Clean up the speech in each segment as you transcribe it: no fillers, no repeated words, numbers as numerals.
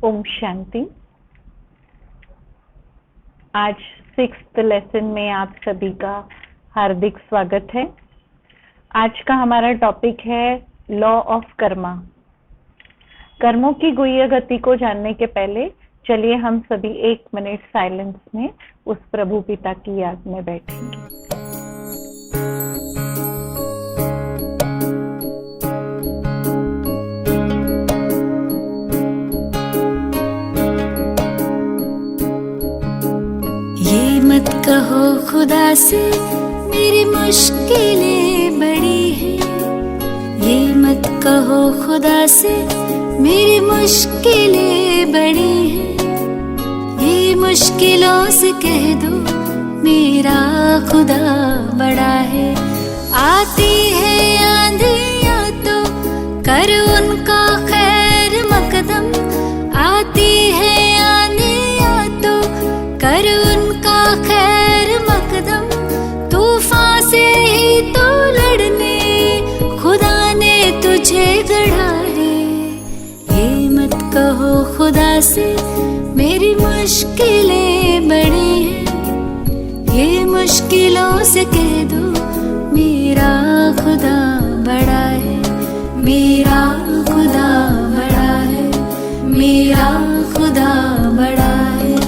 ओम शांति। आज 6th lesson में आप सभी का हार्दिक स्वागत है। आज का हमारा टॉपिक है लॉ ऑफ कर्मा। कर्मों की गुह्य गति को जानने के पहले चलिए हम सभी 1 मिनट साइलेंस में उस प्रभु पिता की याद में बैठेंगे। मत कहो खुदा से मेरी मुश्किलें बड़ी हैं, ये मत कहो खुदा से मेरी मुश्किलें बड़ी हैं, ये मुश्किलों से कह दो मेरा खुदा बड़ा है। आती है आंधियाँ तो कर उनका खैर मकदम, आती है आंधियाँ तो कर उनका खैर मकदम, तूफान से ही तो लड़ने खुदा ने तुझे गढ़ा है। ये मत कहो खुदा से मेरी मुश्किलें बड़ी हैं, ये मुश्किलों से कह दो मेरा खुदा बड़ा है, मेरा खुदा बड़ा है, मेरा खुदा बड़ा है।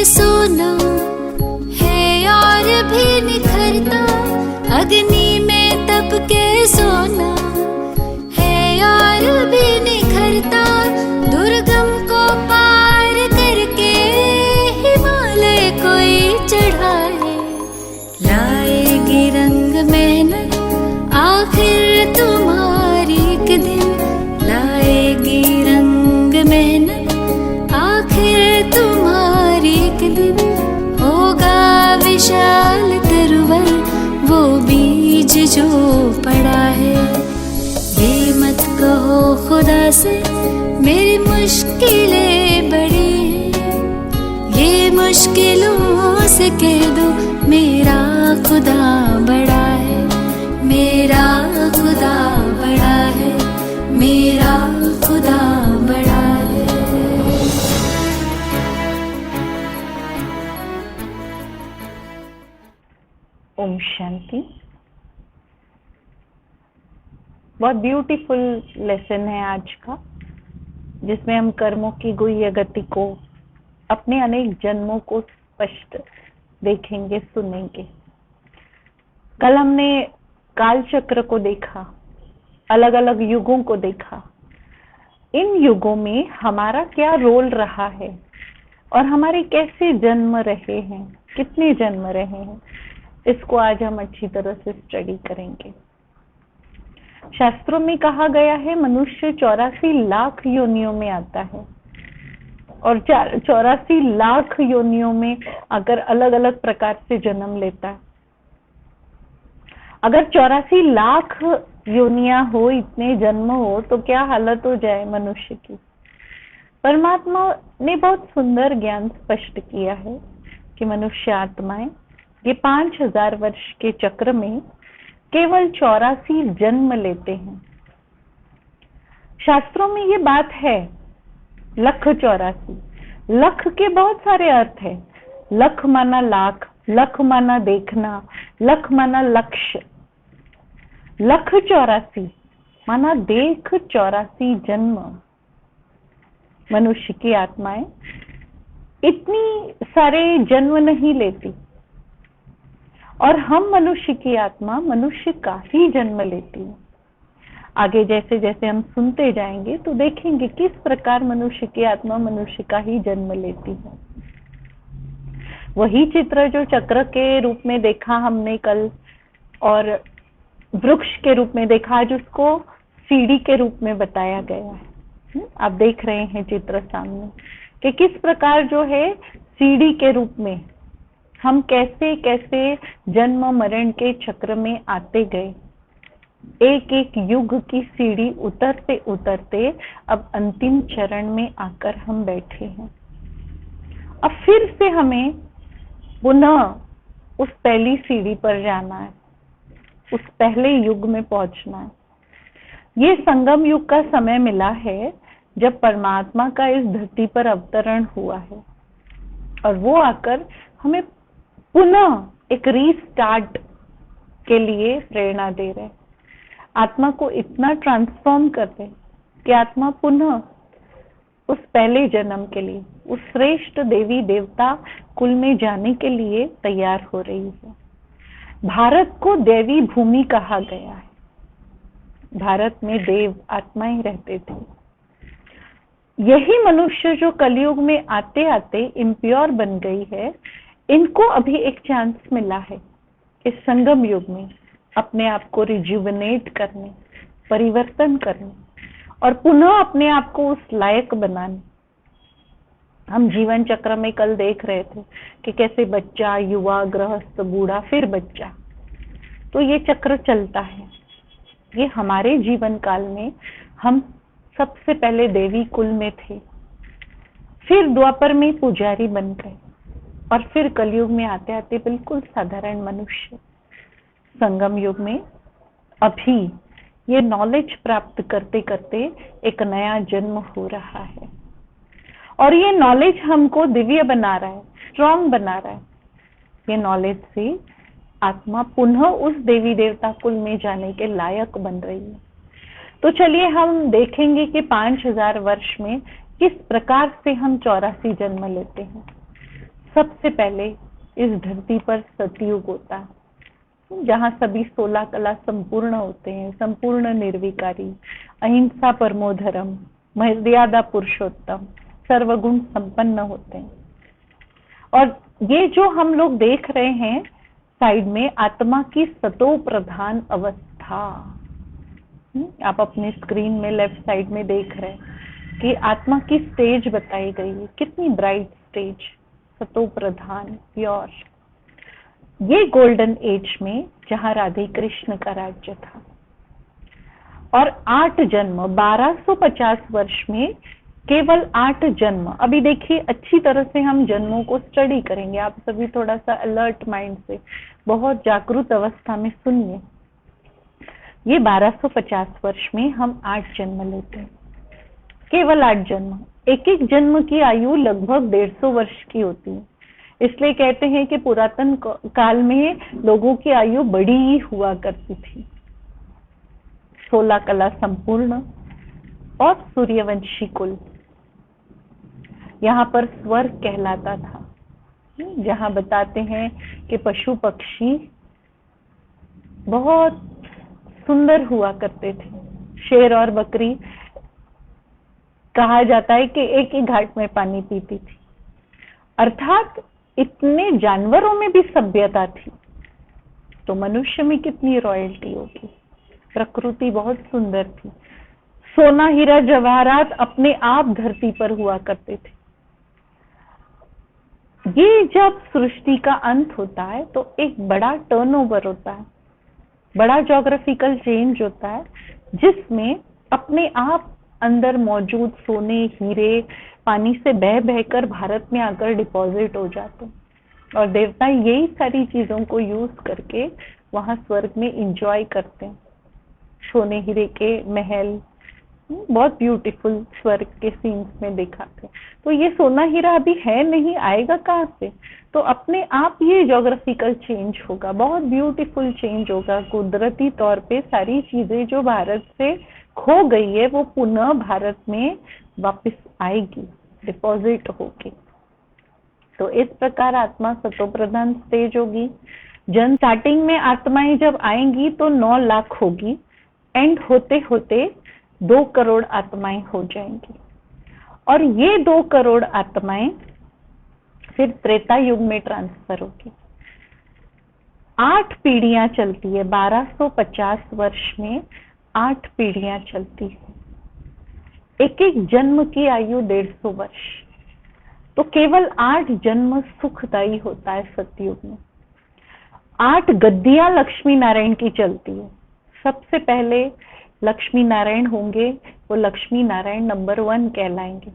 सोना है और भी निखरता, अग्नि में तप के सोना है और भी निखरता, दुर्गम को पार करके हिमालय कोई चढ़ाए, लाएगी रंग मेहनत आखिर तुम्हारी एक दिन, लाएगी रंग मेहनत आखिर तुम्हारी एक दिन, होगा विशाल तरवर वो बीज जो पड़ा है। ये मत कहो खुदा से मेरी मुश्किलें बड़ी हैं, ये मुश्किलों से कह दो मेरा खुदा बड़ा है, मेरा खुदा बड़ा है, मेरा खुदा बड़ा है। ओम शांति। बहुत ब्यूटीफुल लेसन है आज का, जिसमें हम कर्मों की गुह्य गति को, अपने अनेक जन्मों को स्पष्ट देखेंगे, सुनेंगे। कल हमने काल चक्र को देखा, अलग अलग युगों को देखा। इन युगों में हमारा क्या रोल रहा है और हमारे कैसे जन्म रहे हैं, कितने जन्म रहे हैं, इसको आज हम अच्छी तरह से स्टडी करेंगे। शास्त्रों में कहा गया है मनुष्य 84 लाख योनियों में आता है, और 84 लाख योनियों में अगर अलग अलग प्रकार से जन्म लेता है, अगर 84 लाख योनियां हो, इतने जन्म हो, तो क्या हालत हो जाए मनुष्य की। परमात्मा ने बहुत सुंदर ज्ञान स्पष्ट किया है कि मनुष्य आत्माएं ये 5000 वर्ष के चक्र में केवल 84 जन्म लेते हैं। शास्त्रों में ये बात है, 1,84,00,000। लख के बहुत सारे अर्थ है। लख माना लाख, लख माना देखना, लख माना लक्ष्य। 1,84,00,000 माना देख 84 जन्म। मनुष्य की आत्माएं इतनी सारे जन्म नहीं लेती, और हम मनुष्य की आत्मा मनुष्य का ही जन्म लेती है। आगे जैसे जैसे हम सुनते जाएंगे तो देखेंगे किस प्रकार मनुष्य की आत्मा मनुष्य का ही जन्म लेती है। वही चित्र जो चक्र के रूप में देखा हमने कल, और वृक्ष के रूप में देखा, आज उसको सीढ़ी के रूप में बताया गया है। आप देख रहे हैं चित्र सामने। कि किस प्रकार जो है सीढ़ी के रूप में हम कैसे कैसे जन्म मरण के चक्र में आते गए, एक एक युग की सीढ़ी उतरते उतरते अब अंतिम चरण में आकर हम बैठे हैं। अब फिर से हमें पुनः उस पहली सीढ़ी पर जाना है, उस पहले युग में पहुंचना है। ये संगम युग का समय मिला है जब परमात्मा का इस धरती पर अवतरण हुआ है और वो आकर हमें पुनः एक रीस्टार्ट के लिए प्रेरणा दे रहे हैं। आत्मा को इतना ट्रांसफॉर्म कर दे कि आत्मा पुनः उस पहले जन्म के लिए, उस श्रेष्ठ देवी देवता कुल में जाने के लिए तैयार हो रही है। भारत को देवी भूमि कहा गया है। भारत में देव आत्माएं रहते थे। यही मनुष्य जो कलयुग में आते आते इम्प्योर बन गई है, इनको अभी एक चांस मिला है इस संगम युग में अपने आप को रिजुविनेट करने, परिवर्तन करने और पुनः अपने आप को उस लायक बनाने। हम जीवन चक्र में कल देख रहे थे कि कैसे बच्चा, युवा, गृहस्थ, बूढ़ा, फिर बच्चा, तो ये चक्र चलता है। ये हमारे जीवन काल में हम सबसे पहले देवी कुल में थे, फिर द्वापर में पुजारी बन गए और फिर कलयुग में आते आते बिल्कुल साधारण मनुष्य। संगम युग में अभी ये नॉलेज प्राप्त करते करते एक नया जन्म हो रहा है और ये नॉलेज हमको दिव्य बना रहा है, स्ट्रॉन्ग बना रहा है। ये नॉलेज से आत्मा पुनः उस देवी देवता कुल में जाने के लायक बन रही है। तो चलिए हम देखेंगे कि 5000 वर्ष में किस प्रकार से हम 84 जन्म लेते हैं। सबसे पहले इस धरती पर सतयुग होता है, जहाँ सभी 16 कला संपूर्ण होते हैं, संपूर्ण निर्विकारी, अहिंसा परमो धर्म, मर्यादा पुरुषोत्तम, सर्वगुण संपन्न होते हैं। और ये जो हम लोग देख रहे हैं साइड में, आत्मा की सतो प्रधान अवस्था, आप अपने स्क्रीन में लेफ्ट साइड में देख रहे हैं कि आत्मा की स्टेज बताई गई है, कितनी ब्राइट स्टेज, सतो प्रधान, प्योर। ये गोल्डन एज में जहां राधे कृष्ण का राज्य था और 8 जन्म 1250 वर्ष में केवल 8 जन्म। अभी देखिए अच्छी तरह से हम जन्मों को स्टडी करेंगे, आप सभी थोड़ा सा अलर्ट माइंड से, बहुत जागरूक अवस्था में सुनिए। ये 1250 वर्ष में हम 8 जन्म लेते हैं, केवल 8 जन्म। एक एक जन्म की आयु लगभग 150 वर्ष की होती है। इसलिए कहते हैं कि पुरातन काल में लोगों की आयु बड़ी ही हुआ करती थी। 16 कला संपूर्ण और सूर्यवंशी कुल यहाँ पर स्वर्ग कहलाता था, जहाँ बताते हैं कि पशु पक्षी बहुत सुंदर हुआ करते थे। शेर और बकरी कहा जाता है कि एक ही घाट में पानी पीती थी। अर्थात इतने जानवरों में भी सभ्यता थी, तो मनुष्य में कितनी रॉयल्टी होगी। प्रकृति बहुत सुंदर थी। सोना, हीरा, जवाहरात अपने आप धरती पर हुआ करते थे। ये जब सृष्टि का अंत होता है तो एक बड़ा टर्नओवर होता है, बड़ा ज्योग्राफिकल चेंज होता है, जिसमें अपने आप अंदर मौजूद सोने, हीरे पानी से बह बहकर भारत में आकर डिपॉजिट हो जाते हैं और देवता यही सारी चीजों को यूज करके वहां स्वर्ग में एंजॉय करते हैं। सोने हीरे के महल बहुत ब्यूटीफुल स्वर्ग के सीन्स में दिखाते हैं। तो ये सोना हीरा अभी है नहीं, आएगा कहाँ से? तो अपने आप ये ज्योग्राफिकल चेंज होगा, बहुत ब्यूटीफुल चेंज होगा। कुदरती तौर पे सारी चीजें जो भारत से खो गई है वो पुनः भारत में वापस आएगी, डिपॉजिट होगी। तो इस प्रकार आत्मा सतो प्रधान स्टेज होगी। जन स्टार्टिंग में आत्माएं जब आएंगी तो 9 लाख होगी, एंड होते होते 2 करोड़ आत्माएं हो जाएंगी और ये 2 करोड़ आत्माएं फिर त्रेता युग में ट्रांसफर होगी। 8 पीढ़ियां चलती है, 1250 वर्ष में 8 पीढ़ियां चलती है। एक एक जन्म की आयु 150 वर्ष। तो केवल 8 जन्म सुखदायी होता है सतयुग में। 8 गद्दियां लक्ष्मी नारायण की चलती है। सबसे पहले लक्ष्मी नारायण होंगे, वो लक्ष्मी नारायण नंबर 1 कहलाएंगे।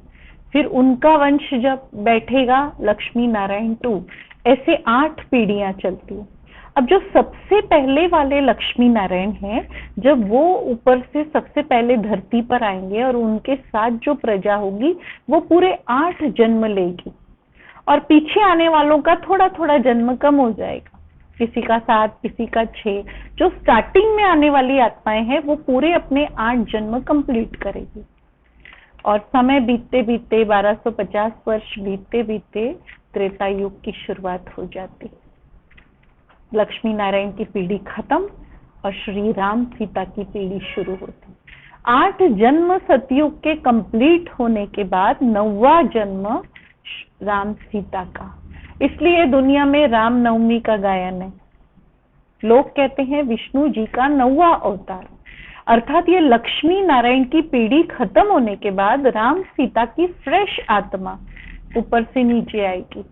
फिर उनका वंश जब बैठेगा लक्ष्मी नारायण 2, ऐसे 8 पीढ़ियां चलती है। अब जो सबसे पहले वाले लक्ष्मी नारायण हैं, जब वो ऊपर से सबसे पहले धरती पर आएंगे और उनके साथ जो प्रजा होगी वो पूरे 8 जन्म लेगी, और पीछे आने वालों का थोड़ा थोड़ा जन्म कम हो जाएगा, किसी का 7, किसी का 6। जो स्टार्टिंग में आने वाली आत्माएं हैं वो पूरे अपने 8 जन्म कंप्लीट करेगी। और समय बीतते बीतते 1250 वर्ष बीतते बीतते त्रेता युग की शुरुआत हो जाती। लक्ष्मी नारायण की पीढ़ी खत्म और श्री राम सीता की पीढ़ी शुरू होती। 8 जन्म सतयुग के कंप्लीट होने के बाद 9वां जन्म राम सीता का। इसलिए दुनिया में राम नवमी का गायन है। लोग कहते हैं विष्णु जी का 9वां अवतार, अर्थात ये लक्ष्मी नारायण की पीढ़ी खत्म होने के बाद राम सीता की फ्रेश आत्मा ऊपर से नीचे आएगी।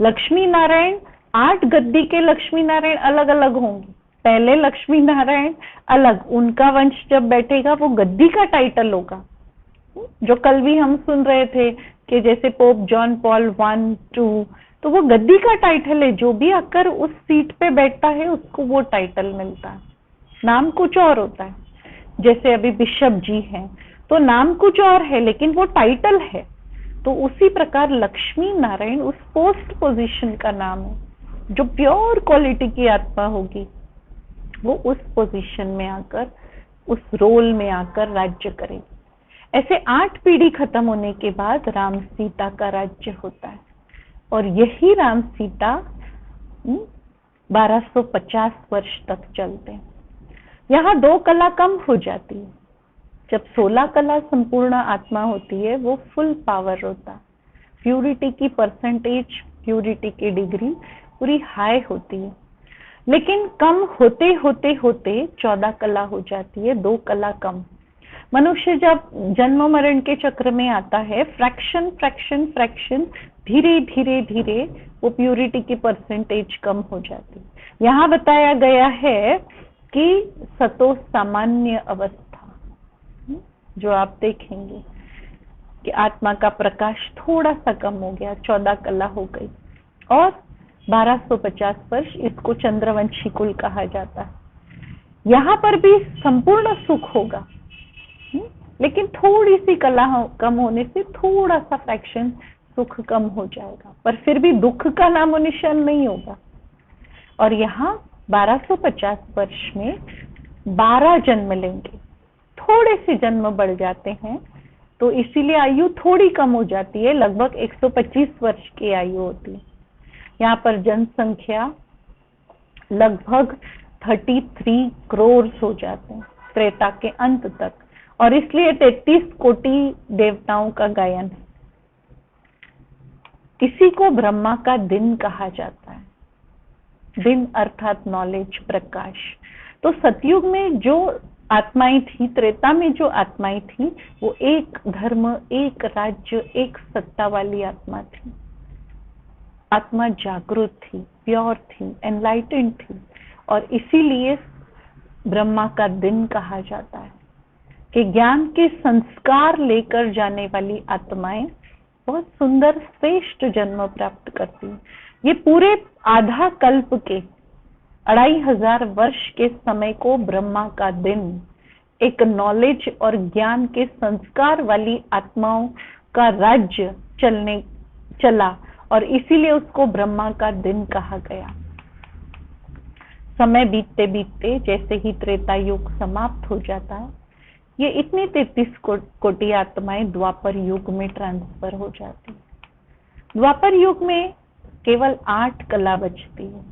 लक्ष्मी नारायण 8 गद्दी के लक्ष्मी नारायण अलग अलग होंगे। पहले लक्ष्मी नारायण अलग, उनका वंश जब बैठेगा वो गद्दी का टाइटल होगा। जो कल भी हम सुन रहे थे कि जैसे पोप जॉन पॉल 1, 2, तो वो गद्दी का टाइटल है। जो भी आकर उस सीट पे बैठता है उसको वो टाइटल मिलता है। नाम कुछ और होता है। जैसे अभी बिशप जी हैं तो नाम कुछ और है लेकिन वो टाइटल है। तो उसी प्रकार लक्ष्मी नारायण उस पोस्ट पोजीशन का नाम है। जो प्योर क्वालिटी की आत्मा होगी वो उस पोजीशन में आकर, उस रोल में आकर राज्य करेगी। ऐसे 8 पीढ़ी खत्म होने के बाद राम सीता का राज्य होता है, और यही राम सीता 1250 वर्ष तक चलते हैं। यहाँ 2 कला कम हो जाती है। जब 16 कला संपूर्ण आत्मा होती है वो फुल पावर होता है। प्यूरिटी की परसेंटेज, प्यूरिटी की डिग्री पूरी हाई होती है। लेकिन कम होते होते होते 14 कला हो जाती है, 2 कला कम। मनुष्य जब जन्म मरण के चक्र में आता है, फ्रैक्शन फ्रैक्शन फ्रैक्शन, धीरे धीरे धीरे वो प्यूरिटी की परसेंटेज कम हो जाती है। यहाँ बताया गया है कि सतो सामान्य अवस्था, जो आप देखेंगे कि आत्मा का प्रकाश थोड़ा सा कम हो गया, 14 कला हो गई, और 1250 वर्ष, इसको चंद्रवंशी कुल कहा जाता है। यहाँ पर भी संपूर्ण सुख होगा, लेकिन थोड़ी सी कला कम होने से थोड़ा सा फ्रैक्शन सुख कम हो जाएगा, पर फिर भी दुख का नामो निशान नहीं होगा। और यहाँ 1250 वर्ष में 12 जन्म लेंगे। थोड़े से जन्म बढ़ जाते हैं तो इसीलिए आयु थोड़ी कम हो जाती है, लगभग 125 वर्ष की आयु होती है। यहाँ पर जनसंख्या लगभग 33 करोड़ हो जाते हैं त्रेता के अंत तक, और इसलिए 33 कोटि देवताओं का गायन है। इसी को ब्रह्मा का दिन कहा जाता है। दिन अर्थात नॉलेज, प्रकाश। तो सतयुग में जो आत्माएं थी, त्रेता में जो आत्माएं थी, वो एक धर्म, एक राज्य, एक सत्ता वाली आत्मा थी। आत्मा जागृत थी, प्योर थी, एनलाइटेंड थी, और इसीलिए ब्रह्मा का दिन कहा जाता है कि ज्ञान के संस्कार लेकर जाने वाली आत्माएं बहुत सुंदर श्रेष्ठ जन्म प्राप्त करती हैं। ये पूरे आधा कल्प के 2500 वर्ष के समय को ब्रह्मा का दिन, एक नॉलेज और ज्ञान के संस्कार वाली आत्माओं का राज्य चला, और इसीलिए उसको ब्रह्मा का दिन कहा गया। समय बीतते बीतते जैसे ही त्रेता युग समाप्त हो जाता है, ये इतनी 33 कोटि आत्माएं द्वापर युग में ट्रांसफर हो जाती है। द्वापर युग में केवल 8 कला बचती है।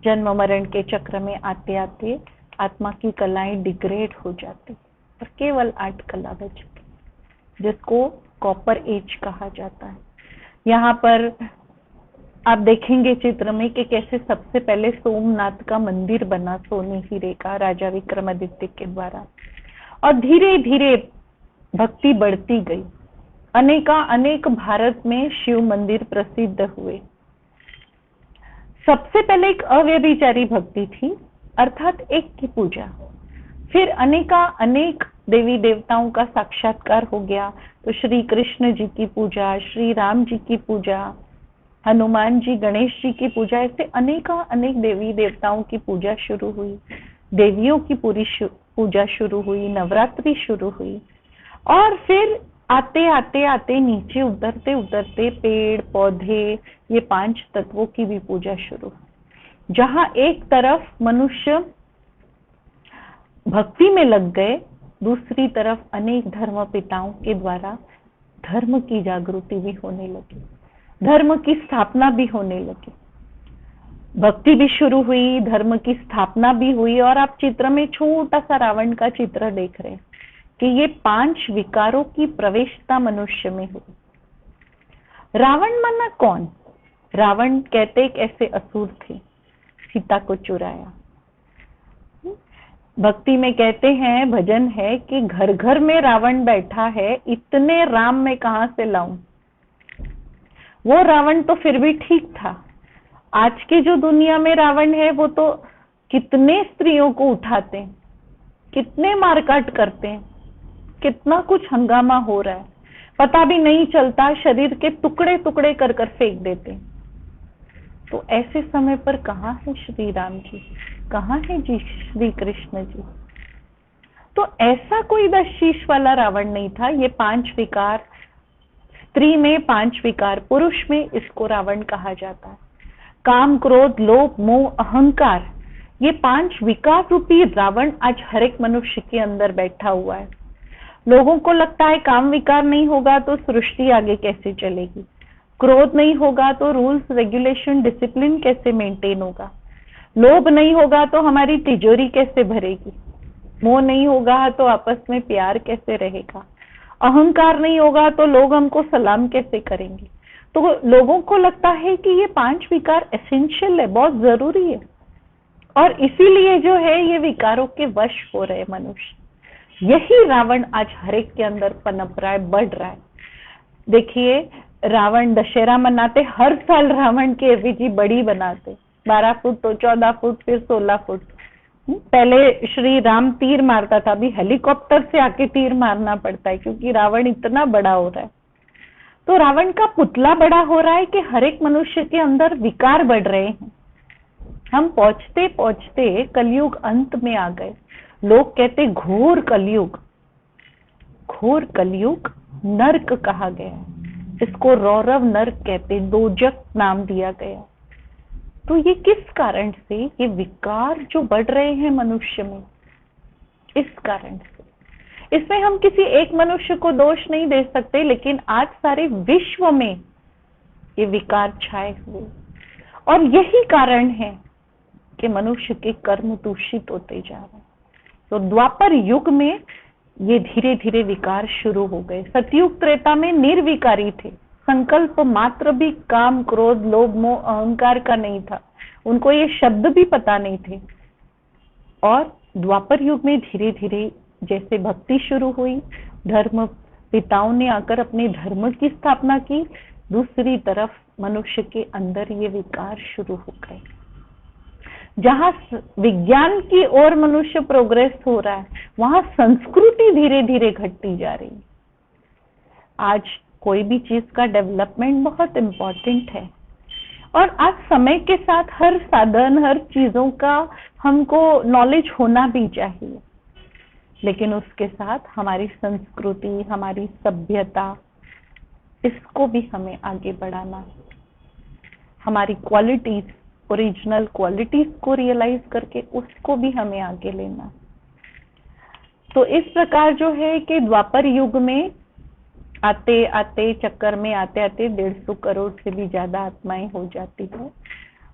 जन्म मरण के चक्र में आते आते आत्मा की कलाएं डिग्रेड हो जाती और केवल 8 कला बचती, जिसको कॉपर एज कहा जाता है। यहाँ पर आप देखेंगे चित्र में कि कैसे सबसे पहले सोमनाथ का मंदिर बना सोने हीरे का राजा विक्रमादित्य के द्वारा, और धीरे धीरे भक्ति बढ़ती गई। अनेक भारत में शिव मंदिर प्रसिद्ध हुए। सबसे पहले एक अव्यभिचारी भक्ति थी, अर्थात एक की पूजा। फिर अनेक देवी देवताओं का साक्षात्कार हो गया, तो श्री कृष्ण जी की पूजा, श्री राम जी की पूजा, हनुमान जी, गणेश जी की पूजा, ऐसे अनेक देवी देवताओं की पूजा शुरू हुई, देवियों की पूरी पूजा शुरू हुई, नवरात्रि शुरू हुई। और फिर आते नीचे उतरते पेड़ पौधे, ये 5 तत्वों की भी पूजा शुरू, जहां एक तरफ मनुष्य भक्ति में लग गए, दूसरी तरफ अनेक धर्म पिताओं के द्वारा धर्म की जागृति भी होने लगी, धर्म की स्थापना भी होने लगी। भक्ति भी शुरू हुई, धर्म की स्थापना भी हुई। और आप चित्र में छोटा सा रावण का चित्र देख रहे हैं कि ये 5 विकारों की प्रवेशता मनुष्य में हुई। रावण माना कौन? रावण कहते एक ऐसे असुर थे, सीता को चुराया। भक्ति में कहते हैं, भजन है कि घर घर में रावण बैठा है, इतने राम मैं कहां से लाऊं। वो रावण तो फिर भी ठीक था, आज की जो दुनिया में रावण है वो तो कितने स्त्रियों को उठाते हैं, कितने मारकाट करते हैं, कितना कुछ हंगामा हो रहा है, पता भी नहीं चलता, शरीर के टुकड़े टुकड़े कर कर फेंक देते हैं। तो ऐसे समय पर कहाँ है श्री राम जी, कहाँ है जी श्री कृष्ण जी? तो ऐसा कोई 10 शीश वाला रावण नहीं था। ये 5 विकार, स्त्री में 5 विकार, पुरुष में इसको रावण कहा जाता है। काम, क्रोध, लोभ, मोह, अहंकार, ये 5 विकार रूपी रावण आज हर एक मनुष्य के अंदर बैठा हुआ है। लोगों को लगता है काम विकार नहीं होगा तो सृष्टि आगे कैसे चलेगी, क्रोध नहीं होगा तो रूल्स रेगुलेशन डिसिप्लिन कैसे मेंटेन होगा, लोभ नहीं होगा तो हमारी तिजोरी कैसे भरेगी, मोह नहीं होगा तो आपस में प्यार कैसे रहेगा, अहंकार नहीं होगा तो लोग हमको सलाम कैसे करेंगे। तो लोगों को लगता है कि ये 5 विकार एसेंशियल है, बहुत जरूरी है, और इसीलिए जो है ये विकारों के वश हो रहे मनुष्य। यही रावण आज हर एक के अंदर पनप रहा है, बढ़ रहा है। देखिए, रावण दशहरा मनाते, हर साल रावण की एफिजी बड़ी बनाते, 12 फुट तो 14 फुट, फिर 16 फुट। पहले श्री राम तीर मारता था, अभी हेलीकॉप्टर से आके तीर मारना पड़ता है क्योंकि रावण इतना बड़ा हो रहा है। तो रावण का पुतला बड़ा हो रहा है कि हर एक मनुष्य के अंदर विकार बढ़ रहे हैं। हम पहुंचते पहुंचते कलयुग अंत में आ गए। लोग कहते घोर कलयुग, घोर कलयुग नर्क कहा गया, इसको रौरव नर्क कहते, दोजक नाम दिया गया। तो ये किस कारण से, ये विकार जो बढ़ रहे हैं मनुष्य में, इस कारण से। इसमें हम किसी एक मनुष्य को दोष नहीं दे सकते, लेकिन आज सारे विश्व में ये विकार छाए हुए, और यही कारण है कि मनुष्य के कर्म दूषित होते जा रहे हैं। तो द्वापर युग में ये धीरे धीरे विकार शुरू हो गए। सतयुग त्रेता में निर्विकारी थे, संकल्प मात्र भी काम, क्रोध, लोभ, मोह, अहंकार का नहीं था, उनको ये शब्द भी पता नहीं थे। और द्वापर युग में धीरे धीरे जैसे भक्ति शुरू हुई, धर्म पिताओं ने आकर अपने धर्म की स्थापना की, दूसरी तरफ मनुष्य के अंदर ये विकार शुरू हो गए। जहां विज्ञान की ओर मनुष्य प्रोग्रेस हो रहा है, वहां संस्कृति धीरे धीरे घटती जा रही है। आज कोई भी चीज का डेवलपमेंट बहुत इंपॉर्टेंट है, और आज समय के साथ हर साधन, हर चीजों का हमको नॉलेज होना भी चाहिए, लेकिन उसके साथ हमारी संस्कृति, हमारी सभ्यता, इसको भी हमें आगे बढ़ाना है। हमारी क्वालिटीज, ओरिजिनल क्वालिटीज को रियलाइज करके उसको भी हमें आगे लेना। तो इस प्रकार जो है कि द्वापर युग में आते आते, चक्कर में आते आते 150 करोड़ से भी ज्यादा आत्माएं हो जाती है,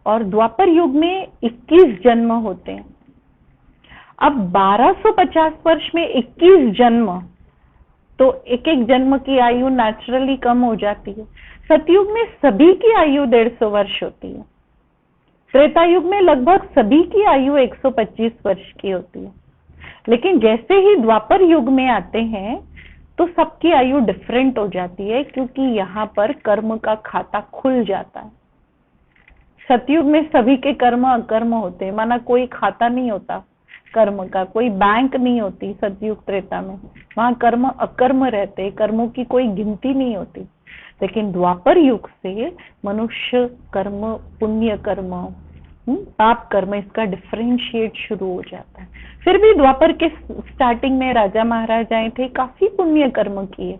और द्वापर युग में 21 जन्म होते हैं। अब 1250 वर्ष में 21 जन्म, तो एक एक जन्म की आयु नेचुरली कम हो जाती है। सतयुग में सभी की आयु 150 वर्ष होती है, त्रेता युग में लगभग सभी की आयु 125 वर्ष की होती है। लेकिन जैसे ही द्वापर युग में आते हैं तो सबकी आयु डिफरेंट हो जाती है, क्योंकि यहाँ पर कर्म का खाता खुल जाता है। सतयुग में सभी के कर्म अकर्म होते हैं, माना कोई खाता नहीं होता कर्म का, कोई बैंक नहीं होती सतयुग त्रेता में, वहां कर्म अकर्म रहते, कर्मों की कोई गिनती नहीं होती। लेकिन द्वापर युग से मनुष्य कर्म, पुण्य कर्म, पाप कर्म, इसका डिफरेंशिएट शुरू हो जाता है। फिर भी द्वापर के स्टार्टिंग में राजा महाराजाएं थे, काफी पुण्य कर्म किए।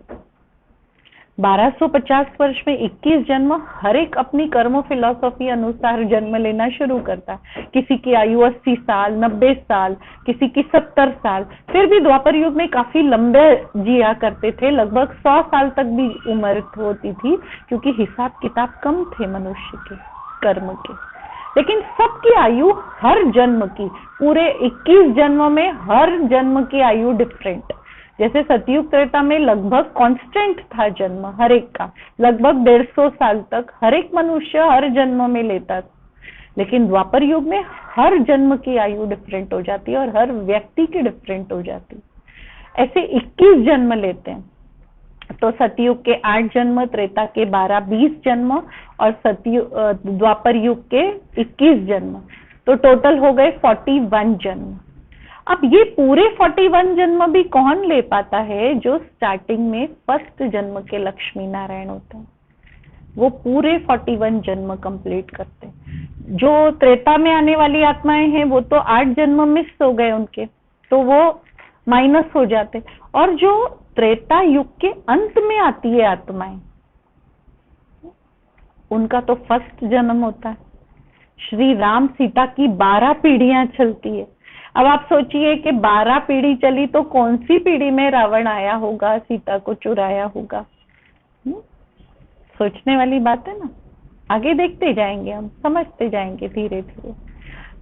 1250 वर्ष में 21 जन्म, हर एक अपनी कर्म फिलॉसफी अनुसार जन्म लेना शुरू करता। किसी की आयु 80 साल, 90 साल, किसी की 70 साल। फिर भी द्वापर युग में काफी लंबे जिया करते थे, लगभग 100 साल तक भी उम्र होती थी, क्योंकि हिसाब किताब कम थे मनुष्य के कर्म के। लेकिन सबकी आयु हर जन्म की, पूरे 21 जन्म में हर जन्म की आयु डिफरेंट। जैसे सतयुग त्रेता में लगभग कांस्टेंट था जन्म हर एक का, लगभग 150 साल तक हर एक मनुष्य हर जन्म में लेता था। लेकिन द्वापर युग में हर जन्म की आयु डिफरेंट हो जाती है और हर व्यक्ति की डिफरेंट हो जाती है। ऐसे 21 जन्म लेते हैं, तो सतयुग के 8 जन्म, त्रेता के 12-20 जन्म और द्वापर युग के 21 जन्म, तो टोटल हो गए 41 जन्म। अब ये पूरे 41 जन्म भी कौन ले पाता है? जो स्टार्टिंग में फर्स्ट जन्म के लक्ष्मी नारायण होते हैं, वो पूरे 41 जन्म कंप्लीट करते हैं। जो त्रेता में आने वाली आत्माएं हैं वो तो 8 जन्म मिस हो गए उनके, तो वो माइनस हो जाते। और जो त्रेता युग के अंत में आती है आत्माएं, उनका तो फर्स्ट जन्म होता है। श्री राम सीता की 12 पीढ़ियां चलती है। अब आप सोचिए कि 12 पीढ़ी चली तो कौन सी पीढ़ी में रावण आया होगा, सीता को चुराया होगा? सोचने वाली बात है ना। आगे देखते जाएंगे, हम समझते जाएंगे धीरे धीरे।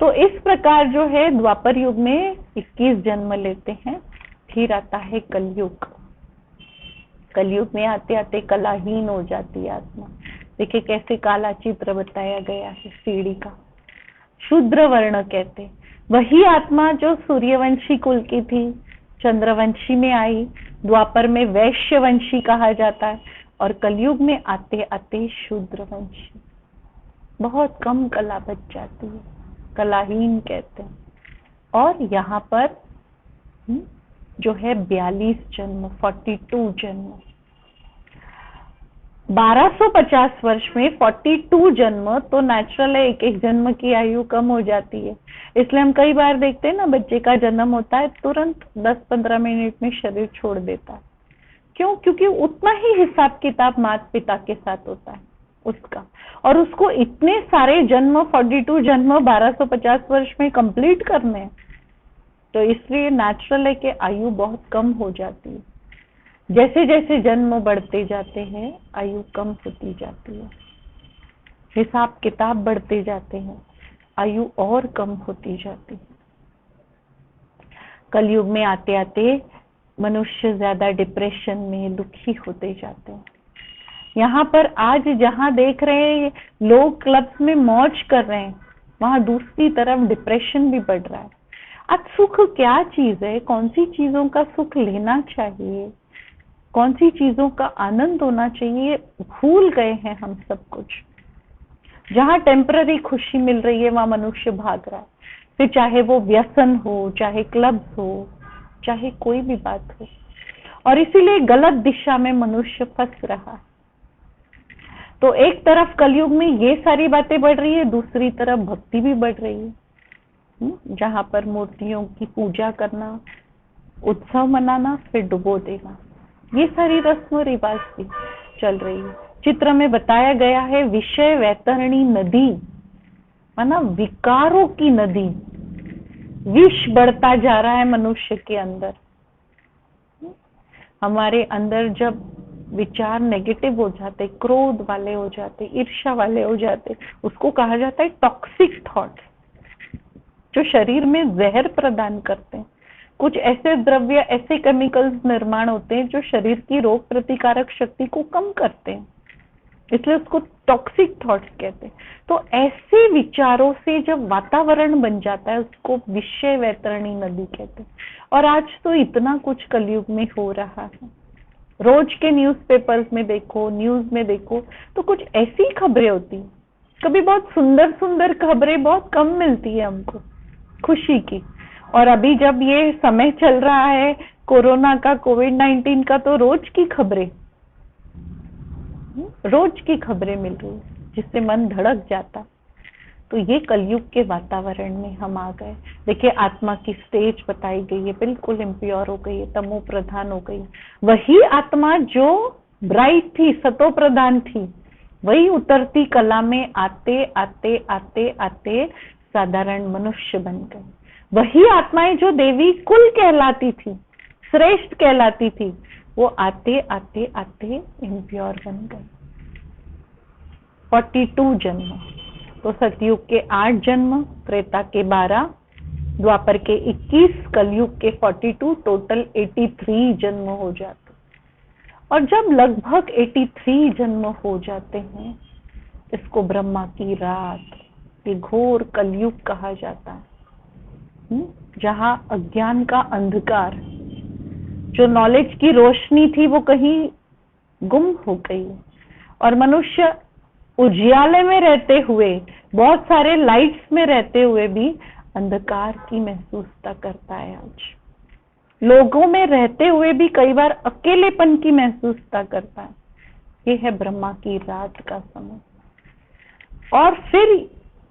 तो इस प्रकार जो है द्वापर युग में 21 जन्म लेते हैं। फिर आता है कलयुग। कलयुग में आते आते कलाहीन हो जाती है आत्मा। देखिए कैसे काला चित्र बताया गया है सीढ़ी का। शूद्र वर्ण कहते, वही आत्मा जो सूर्यवंशी कुल की थी, चंद्रवंशी में आई, द्वापर में वैश्यवंशी कहा जाता है, और कलयुग में आते आते शूद्रवंशी। बहुत कम कला बच जाती है, कलाहीन कहते हैं। और यहाँ पर जो है 42 जन्म, 42 जन्म। 1250 वर्ष में 42 जन्म तो नेचुरल है, एक एक जन्म की आयु कम हो जाती है। इसलिए हम कई बार देखते हैं ना, बच्चे का जन्म होता है तुरंत 10-15 मिनट में शरीर छोड़ देता है। क्यों? क्योंकि उतना ही हिसाब किताब माता पिता के साथ होता है उसका, और उसको इतने सारे जन्म, 42 जन्म 1250 वर्ष में कंप्लीट करने हैं। तो इसलिए नेचुरल है कि आयु बहुत कम हो जाती है। जैसे जैसे जन्म बढ़ते जाते हैं आयु कम होती जाती है, हिसाब किताब बढ़ते जाते हैं, आयु और कम होती जाती है। कलयुग में आते आते मनुष्य ज्यादा डिप्रेशन में दुखी होते जाते हैं। यहाँ पर आज जहाँ देख रहे हैं लोग क्लब्स में मौज कर रहे हैं, वहां दूसरी तरफ डिप्रेशन भी बढ़ रहा है। आज सुख क्या चीज है? कौन सी चीजों का सुख लेना चाहिए, कौन सी चीजों का आनंद होना चाहिए, भूल गए हैं हम सब कुछ। जहां टेम्पररी खुशी मिल रही है वहां मनुष्य भाग रहा है, फिर चाहे वो व्यसन हो, चाहे क्लब्स हो, चाहे कोई भी बात हो। और इसीलिए गलत दिशा में मनुष्य फंस रहा है। तो एक तरफ कलयुग में ये सारी बातें बढ़ रही है, दूसरी तरफ भक्ति भी बढ़ रही है। जहां पर मूर्तियों की पूजा करना, उत्सव मनाना, फिर डुबो देना, ये सारी रस्म रिवाज भी चल रही है। चित्र में बताया गया है विषय वैतरणी नदी, माना विकारों की नदी। विष बढ़ता जा रहा है मनुष्य के अंदर। हमारे अंदर जब विचार नेगेटिव हो जाते, क्रोध वाले हो जाते, ईर्ष्या वाले हो जाते, उसको कहा जाता है टॉक्सिक थॉट्स, जो शरीर में जहर प्रदान करते हैं। कुछ ऐसे द्रव्य, ऐसे केमिकल्स निर्माण होते हैं जो शरीर की रोग प्रतिकारक शक्ति को कम करते हैं, इसलिए उसको टॉक्सिक थॉट्स कहते हैं। तो ऐसे विचारों से जब वातावरण बन जाता है उसको विषय वैतरणी नदी कहते हैं। और आज तो इतना कुछ कलयुग में हो रहा है, रोज के न्यूज़पेपर्स में देखो, न्यूज में देखो तो कुछ ऐसी खबरें होती, कभी बहुत सुंदर सुंदर खबरें बहुत कम मिलती है हमको खुशी की। और अभी जब ये समय चल रहा है कोरोना का, कोविड-19 का, तो रोज की खबरें मिल रही जिससे मन धड़क जाता। तो ये कलयुग के वातावरण में हम आ गए। देखिए आत्मा की स्टेज बताई गई है, बिल्कुल इम्प्योर हो गई है, तमो प्रधान हो गई। वही आत्मा जो ब्राइट थी, सतो प्रधान थी, वही उतरती कला में आते आते आते आते साधारण मनुष्य बन गए। वही आत्माएं जो देवी कुल कहलाती थी, श्रेष्ठ कहलाती थी, वो आते आते आते इम्प्योर बन गए। 42 जन्म, तो सतयुग के 8 जन्म, त्रेता के 12, द्वापर के 21, कलयुग के 42, टोटल 83 जन्म हो जाते। और जब लगभग 83 जन्म हो जाते हैं, इसको ब्रह्मा की रात, ये घोर कलयुग कहा जाता है, जहां अज्ञान का अंधकार, जो नॉलेज की रोशनी थी वो कहीं गुम हो गई और मनुष्य उजियाले में रहते हुए, बहुत सारे लाइट्स में रहते हुए भी अंधकार की महसूसता करता है। आज लोगों में रहते हुए भी कई बार अकेलेपन की महसूसता करता है। ये है ब्रह्मा की रात का समय। और फिर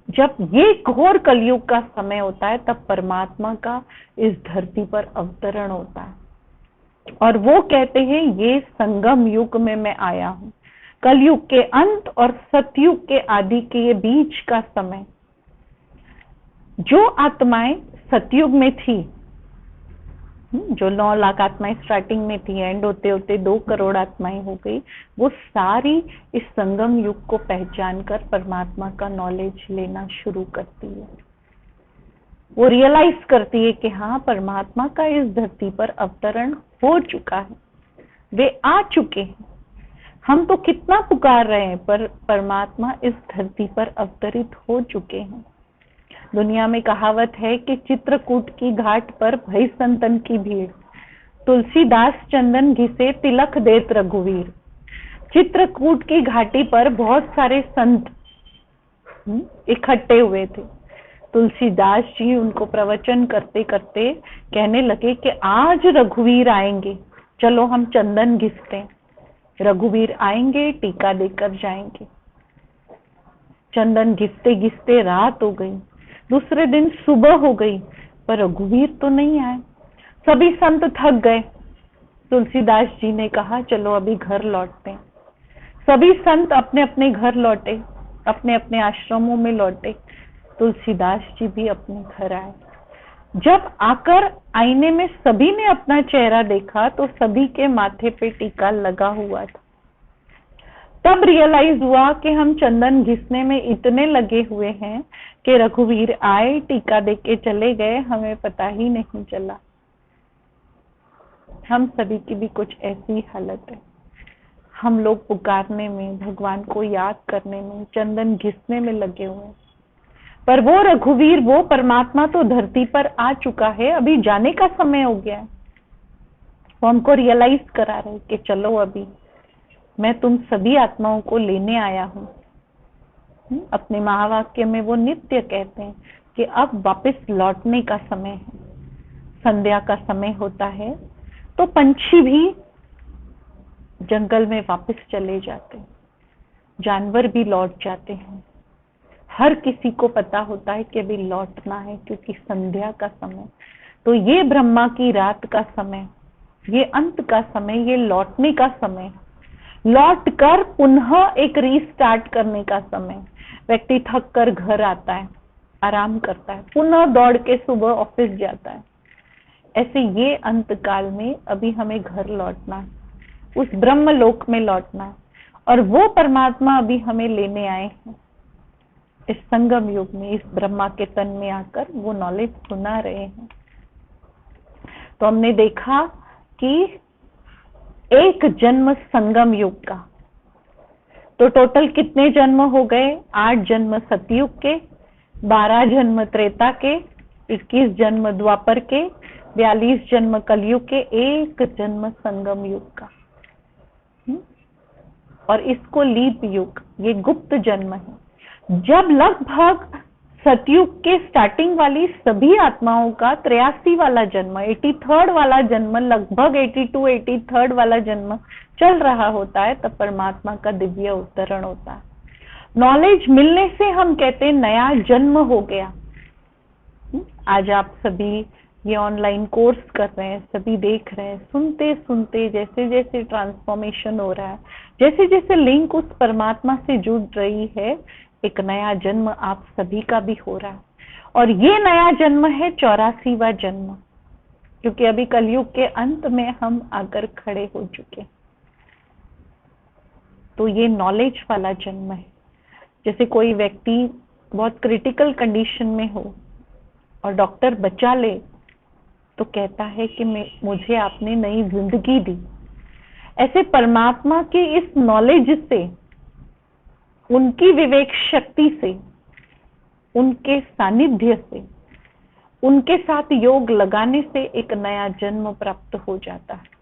जब ये घोर कलयुग का समय होता है, तब परमात्मा का इस धरती पर अवतरण होता है और वो कहते हैं ये संगम युग में मैं आया हूं। कलयुग के अंत और सतयुग के आदि के ये बीच का समय, जो आत्माएं सतयुग में थी, जो 9 लाख आत्माएं स्टार्टिंग में थी, एंड होते होते 2 करोड़ आत्माएं हो गई, वो सारी इस संगम युग को पहचान कर परमात्मा का नॉलेज लेना शुरू करती है। वो रियलाइज करती है कि हाँ, परमात्मा का इस धरती पर अवतरण हो चुका है, वे आ चुके हैं। हम तो कितना पुकार रहे हैं, पर परमात्मा इस धरती पर अवतरित हो चुके हैं। दुनिया में कहावत है कि चित्रकूट की घाट पर भई संतन की भीड़, तुलसीदास चंदन घिसे तिलक देत रघुवीर। चित्रकूट की घाटी पर बहुत सारे संत इकट्ठे हुए थे। तुलसीदास जी उनको प्रवचन करते करते कहने लगे कि आज रघुवीर आएंगे, चलो हम चंदन घिसते हैं। रघुवीर आएंगे, टीका देकर जाएंगे। चंदन घिसते घिसते रात हो गई, दूसरे दिन सुबह हो गई, पर रघुवीर तो नहीं आए। सभी संत थक गए। तुलसीदास जी ने कहा चलो अभी घर लौटते हैं। सभी संत अपने अपने घर लौटे, अपने अपने आश्रमों में लौटे। तुलसीदास जी भी अपने घर आए। जब आकर आईने में सभी ने अपना चेहरा देखा तो सभी के माथे पे टीका लगा हुआ था। तब रियलाइज हुआ कि हम चंदन घिसने में इतने लगे हुए हैं कि रघुवीर आए, टीका देके चले गए, हमें पता ही नहीं चला। हम सभी की भी कुछ ऐसी हालत है। हम लोग पुकारने में, भगवान को याद करने में, चंदन घिसने में लगे हुए हैं, पर वो रघुवीर, वो परमात्मा तो धरती पर आ चुका है, अभी जाने का समय हो गया है। वो हमको रियलाइज करा रहे कि चलो अभी मैं तुम सभी आत्माओं को लेने आया हूं। अपने महावाक्य में वो नित्य कहते हैं कि अब वापस लौटने का समय है। संध्या का समय होता है तो पंछी भी जंगल में वापस चले जाते हैं, जानवर भी लौट जाते हैं। हर किसी को पता होता है कि अभी लौटना है, क्योंकि संध्या का समय। तो ये ब्रह्मा की रात का समय, ये अंत का समय, ये लौटने का समय, लौट कर पुनः एक रीस्टार्ट करने का समय। व्यक्ति थक कर घर आता है, आराम करता है, पुनः दौड़ के सुबह ऑफिस जाता है। ऐसे ये अंत काल में अभी हमें घर लौटना है, उस ब्रह्म लोक में लौटना है, और वो परमात्मा अभी हमें लेने आए हैं। इस संगम युग में, इस ब्रह्मा के तन में आकर वो नॉलेज सुना रहे हैं। तो हमने देखा कि एक जन्म संगम युग का, तो टोटल कितने जन्म हो गए? 8 जन्म सतयुग के, 12 जन्म त्रेता के, 21 जन्म द्वापर के, 42 जन्म कलयुग के, 1 जन्म संगम युग का। और इसको लीप युग, ये गुप्त जन्म है। जब लगभग सतयुग के स्टार्टिंग वाली सभी आत्माओं का 83 वाला जन्म, 83rd वाला जन्म, लगभग 82, 83rd वाला जन्म चल रहा होता है, तब परमात्मा का दिव्य अवतरण होता है। नॉलेज मिलने से हम कहते हैं नया जन्म हो गया। आज आप सभी ये ऑनलाइन कोर्स कर रहे हैं, सभी देख रहे हैं, सुनते सुनते जैसे जैसे ट्रांसफॉर्मेशन हो रहा है, जैसे जैसे लिंक उस परमात्मा से जुड़ रही है, एक नया जन्म आप सभी का भी हो रहा है। और ये नया जन्म है 84वां जन्म, क्योंकि अभी कलयुग के अंत में हम आकर खड़े हो चुके। तो ये नॉलेज वाला जन्म है। जैसे कोई व्यक्ति बहुत क्रिटिकल कंडीशन में हो और डॉक्टर बचा ले, तो कहता है कि मुझे आपने नई जिंदगी दी। ऐसे परमात्मा की इस नॉलेज से, उनकी विवेक शक्ति से, उनके सानिध्य से, उनके साथ योग लगाने से एक नया जन्म प्राप्त हो जाता है।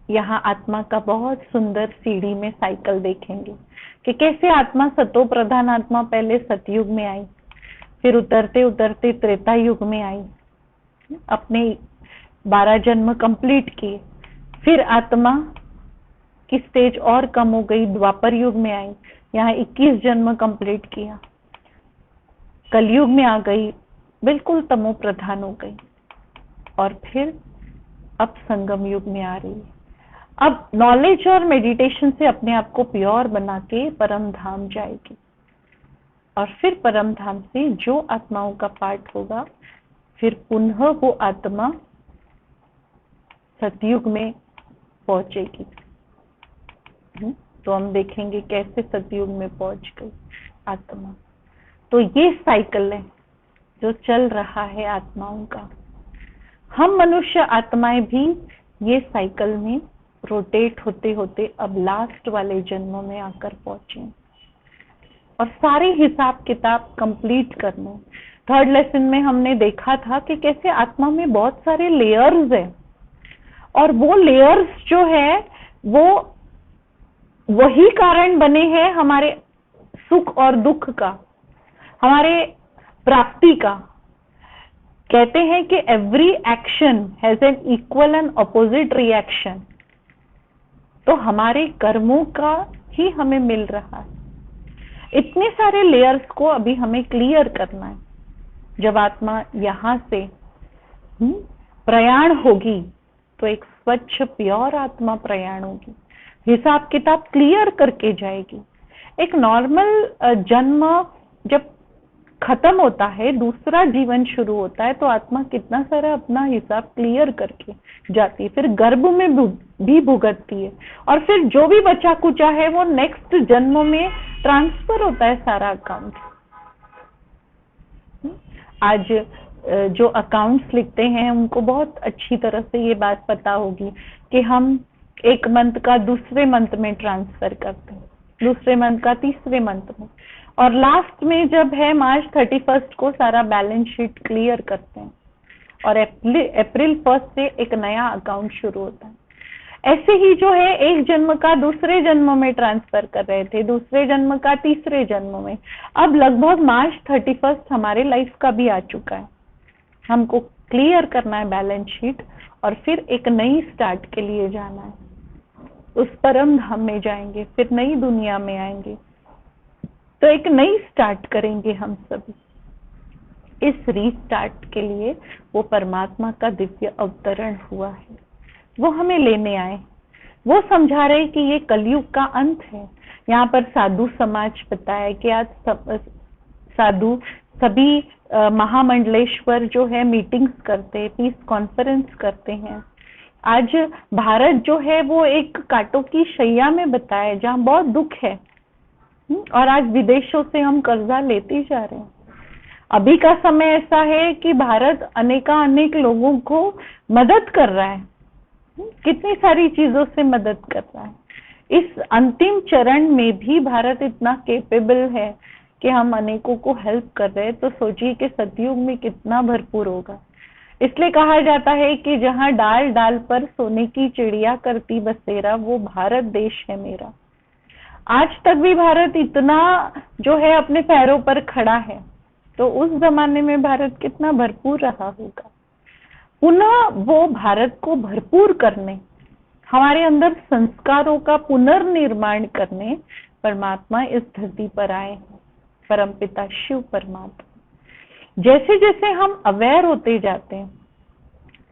यहाँ आत्मा का बहुत सुंदर सीढ़ी में साइकिल देखेंगे कि कैसे आत्मा सतो प्रधान आत्मा पहले सतयुग में आई, फिर उतरते उतरते त्रेता युग में आई, अपने 12 जन्म कंप्लीट किए, फिर आत्मा की स्टेज और कम हो गई, द्वापर युग में आई, यहाँ 21 जन्म कंप्लीट किया, कलयुग में आ गई, बिल्कुल तमो प्रधान हो गई, और फिर अब संगम युग में आ रही है। अब नॉलेज और मेडिटेशन से अपने आप को प्योर बना के परम धाम जाएगी, और फिर परम धाम से जो आत्माओं का पार्ट होगा, फिर पुनः वो आत्मा सतयुग में पहुंचेगी। तो हम देखेंगे कैसे सतयुग में पहुंच गई आत्मा। तो ये साइकिल है जो चल रहा है आत्माओं का। हम मनुष्य आत्माएं भी ये साइकिल में रोटेट होते होते अब लास्ट वाले जन्म में आकर पहुंचे और सारे हिसाब किताब कंप्लीट करने। 3rd लेसन में हमने देखा था कि कैसे आत्मा में बहुत सारे लेयर्स है, और वो लेयर्स जो है वो वही कारण बने हैं हमारे सुख और दुख का, हमारे प्राप्ति का। कहते हैं कि every action has an equal and opposite reaction. तो हमारे कर्मों का ही हमें मिल रहा है। इतने सारे लेयर्स को अभी हमें क्लियर करना है। जब आत्मा यहाँ से प्रयाण होगी तो एक स्वच्छ प्योर आत्मा प्रयाण होगी, हिसाब किताब क्लियर करके जाएगी। एक नॉर्मल जन्म जब खत्म होता है, दूसरा जीवन शुरू होता है, तो आत्मा कितना सारा अपना हिसाब क्लियर करके जाती है, फिर गर्भ में भी भुगतती है, और फिर जो भी बचा कुचा है वो नेक्स्ट जन्म में ट्रांसफर होता है सारा अकाउंट। आज जो अकाउंट्स लिखते हैं उनको बहुत अच्छी तरह से ये बात पता होगी कि हम एक मंथ का दूसरे मंथ में ट्रांसफर करते हैं, दूसरे मंथ का तीसरे मंथ में, और लास्ट में जब है मार्च 31 को सारा बैलेंस शीट क्लियर करते हैं, और अप्रैल 1 से एक नया अकाउंट शुरू होता है। ऐसे ही जो है एक जन्म का दूसरे जन्म में ट्रांसफर कर रहे थे, दूसरे जन्म का तीसरे जन्म में, अब लगभग मार्च 31 हमारे लाइफ का भी आ चुका है। हमको क्लियर करना है बैलेंस शीट, और फिर एक नई स्टार्ट के लिए जाना है। उस परम धाम में जाएंगे, फिर नई दुनिया में आएंगे, तो एक नई स्टार्ट करेंगे हम सभी। इस रीस्टार्ट के लिए वो परमात्मा का दिव्य अवतरण हुआ है, वो हमें लेने आए। वो समझा रहे कि ये कलयुग का अंत है। यहाँ पर साधु समाज बताया कि आज साधु सभी महामंडलेश्वर जो है मीटिंग्स करते हैं, पीस कॉन्फ्रेंस करते हैं। आज भारत जो है वो एक कांटों की शैया में बताया जहाँ बहुत दुख है, और आज विदेशों से हम कर्जा लेते जा रहे हैं। अभी का समय ऐसा है कि भारत अनेक लोगों को मदद कर रहा है, कितनी सारी चीजों से मदद कर रहा है। इस अंतिम चरण में भी भारत इतना कैपेबल है कि हम अनेकों को हेल्प कर रहे हैं, तो सोचिए कि सतयुग में कितना भरपूर होगा। इसलिए कहा जाता है कि जहां डाल डाल पर सोने की चिड़िया करती बसेरा, वो भारत देश है मेरा। आज तक भी भारत इतना जो है अपने पैरों पर खड़ा है, तो उस जमाने में भारत कितना भरपूर रहा होगा। पुनः वो भारत को भरपूर करने, हमारे अंदर संस्कारों का पुनर्निर्माण करने परमात्मा इस धरती पर आए हैं, परमपिता शिव परमात्मा। जैसे जैसे हम अवेयर होते जाते हैं,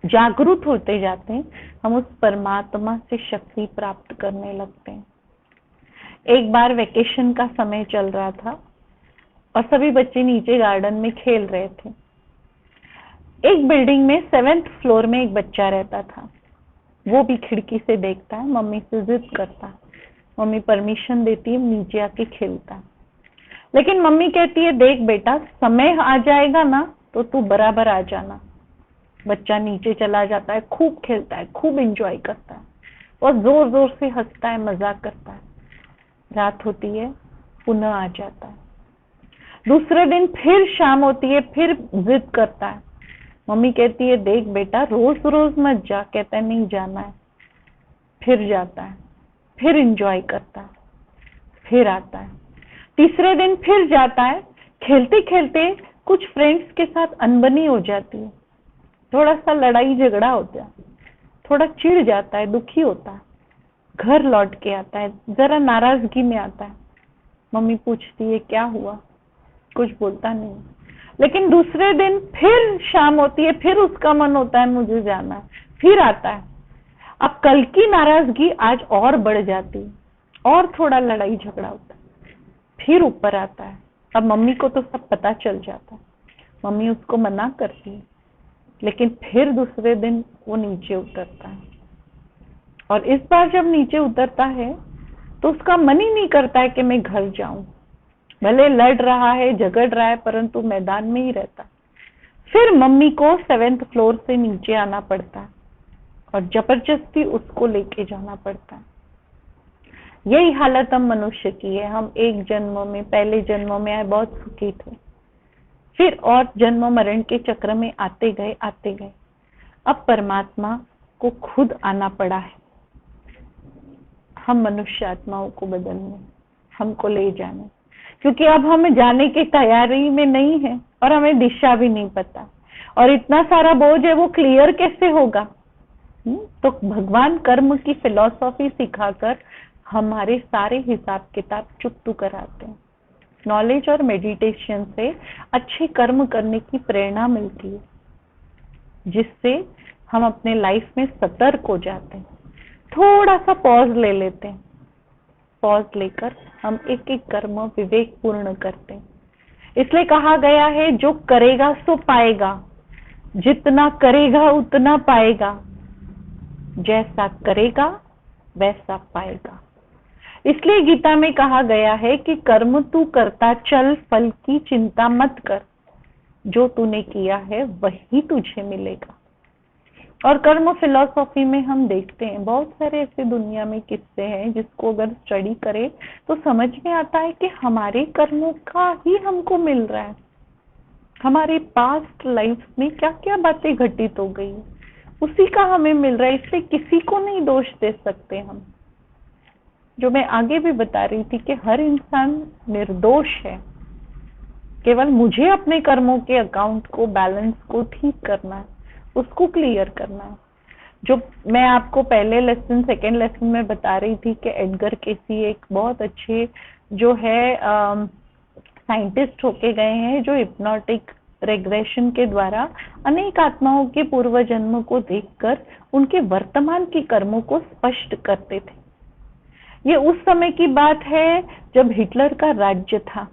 जागरूक होते जाते हैं, हम उस परमात्मा से शक्ति प्राप्त करने लगते हैं। एक बार वेकेशन का समय चल रहा था और सभी बच्चे नीचे गार्डन में खेल रहे थे। एक बिल्डिंग में 7th फ्लोर में एक बच्चा रहता था। वो भी खिड़की से देखता है, मम्मी से जिद करता है, मम्मी परमिशन देती है, नीचे आके खेलता है। लेकिन मम्मी कहती है, देख बेटा, समय आ जाएगा ना तो तू बराबर आ जाना। बच्चा नीचे चला जाता है, खूब खेलता है, खूब एंजॉय करता है और जोर जोर से हंसता है, मजाक करता है। रात होती है, पुनः आ जाता है। दूसरे दिन फिर शाम होती है, फिर जिद करता है। मम्मी कहती है, देख बेटा, रोज रोज मत जा। कहता है, नहीं जाना है। फिर जाता है, फिर एंजॉय करता है, फिर आता है। तीसरे दिन फिर जाता है। खेलते खेलते कुछ फ्रेंड्स के साथ अनबनी हो जाती है, थोड़ा सा लड़ाई झगड़ा होता है, थोड़ा चिढ़ जाता है, दुखी होता है, घर लौट के आता है, जरा नाराजगी में आता है। मम्मी पूछती है, क्या हुआ? कुछ बोलता नहीं। लेकिन दूसरे दिन फिर शाम होती है, फिर उसका मन होता है मुझे जाना है, फिर आता है। अब कल की नाराजगी आज और बढ़ जाती है और थोड़ा लड़ाई झगड़ा होता है, फिर ऊपर आता है। अब मम्मी को तो सब पता चल जाता है, मम्मी उसको मना करती है, लेकिन फिर दूसरे दिन वो नीचे उतरता है। और इस बार जब नीचे उतरता है तो उसका मन ही नहीं करता है कि मैं घर जाऊं। भले लड़ रहा है, झगड़ रहा है, परंतु मैदान में ही रहता है। फिर मम्मी को 7th फ्लोर से नीचे आना पड़ता है और जबरदस्ती उसको लेके जाना पड़ता है। यही हालत हम मनुष्य की है। हम एक जन्म में, पहले जन्म में आए, बहुत सुखी थे, फिर और जन्म मरण के चक्र में आते गए। अब परमात्मा को खुद आना पड़ा है हम मनुष्य आत्माओं को बदलने, हमको ले जाने, क्योंकि अब हम जाने की तैयारी में नहीं है और हमें दिशा भी नहीं पता। और इतना सारा बोझ है, वो क्लियर कैसे होगा? तो भगवान कर्म की फिलॉसफी सिखाकर हमारे सारे हिसाब किताब चुकतू कराते हैं। नॉलेज और मेडिटेशन से अच्छे कर्म करने की प्रेरणा मिलती है, जिससे हम अपने लाइफ में सतर्क हो जाते हैं। थोड़ा सा पॉज ले लेते हैं, पॉज लेकर हम एक एक कर्म विवेक पूर्ण करते हैं। इसलिए कहा गया है, जो करेगा सो पाएगा, जितना करेगा उतना पाएगा, जैसा करेगा वैसा पाएगा। इसलिए गीता में कहा गया है कि कर्म तू करता चल, फल की चिंता मत कर, जो तूने किया है वही तुझे मिलेगा। और कर्म फिलॉसफी में हम देखते हैं बहुत सारे ऐसे दुनिया में किस्से हैं जिसको अगर स्टडी करें तो समझ में आता है कि हमारे कर्मों का ही हमको मिल रहा है। हमारे पास्ट लाइफ में क्या क्या बातें घटित हो गई, उसी का हमें मिल रहा है। इससे किसी को नहीं दोष दे सकते हम। जो मैं आगे भी बता रही थी कि हर इंसान निर्दोष है, केवल मुझे अपने कर्मों के अकाउंट को, बैलेंस को ठीक करना है, उसको क्लियर करना है। जो मैं आपको पहले लेसन, सेकेंड लेसन में बता रही थी कि एडगर केसी एक बहुत अच्छे जो है साइंटिस्ट होके गए हैं, जो हिप्नोटिक रेग्रेशन के द्वारा अनेक आत्माओं के पूर्व जन्म को देखकर उनके वर्तमान के कर्मों को स्पष्ट करते थे। ये उस समय की बात है जब हिटलर का राज्य था,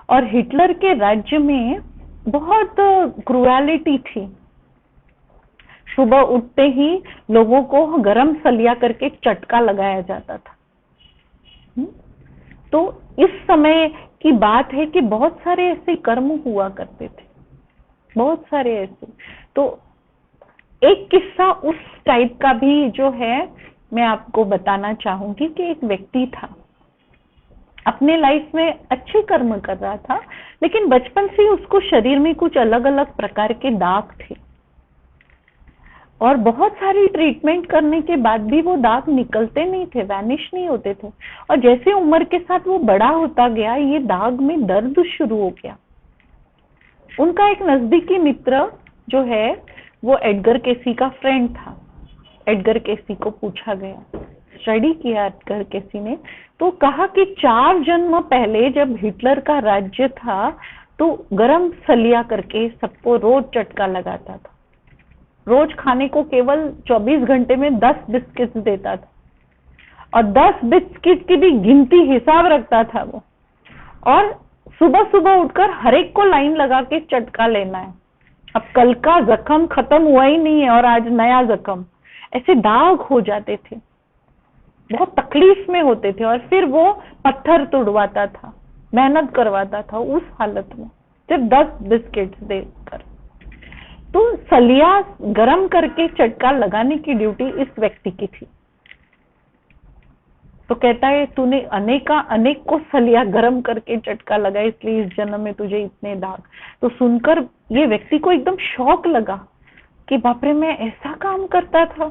और हिटलर के राज्य में बहुत क्रूरलिटी थी। सुबह उठते ही लोगों को गरम सलिया करके चटका लगाया जाता था। तो इस समय की बात है कि बहुत सारे ऐसे कर्म हुआ करते थे, बहुत सारे ऐसे। तो एक किस्सा उस टाइप का भी जो है मैं आपको बताना चाहूंगी कि एक व्यक्ति था, अपने लाइफ में अच्छे कर्म कर रहा था, लेकिन बचपन से उसको शरीर में कुछ अलग अलग प्रकार के दाग थे। और बहुत सारी ट्रीटमेंट करने के बाद भी वो दाग निकलते नहीं थे, वैनिश नहीं होते थे। और जैसे उम्र के साथ वो बड़ा होता गया, ये दाग में दर्द शुरू हो गया। उनका एक नजदीकी मित्र जो है वो एडगर केसी का फ्रेंड था। एडगर केसी को पूछा गया, स्टडी किया एडगर केसी ने, तो कहा कि 4 जन्म पहले जब हिटलर का राज्य था तो गरम सलिया करके सबको रोज चटका लगाता था। रोज खाने को केवल 24 घंटे में 10 बिस्किट देता था, और 10 बिस्किट की भी गिनती हिसाब रखता था वो। और सुबह सुबह उठकर हर एक को लाइन लगा के चटका लेना है। अब कल का जख्म खत्म हुआ ही नहीं है और आज नया जख्म, ऐसे दाग हो जाते थे, बहुत तकलीफ में होते थे। और फिर वो पत्थर तुड़वाता था, मेहनत करवाता था उस हालत में, सिर्फ 10 बिस्किट देकर। तो सलिया गरम करके चटका लगाने की ड्यूटी इस व्यक्ति की थी। तो कहता है तूने अनेक को सलिया गरम करके चटका लगा, इसलिए इस जन्म में तुझे इतने दाग। तो सुनकर ये व्यक्ति को एकदम शौक लगा कि बाप रे, मैं ऐसा काम करता था,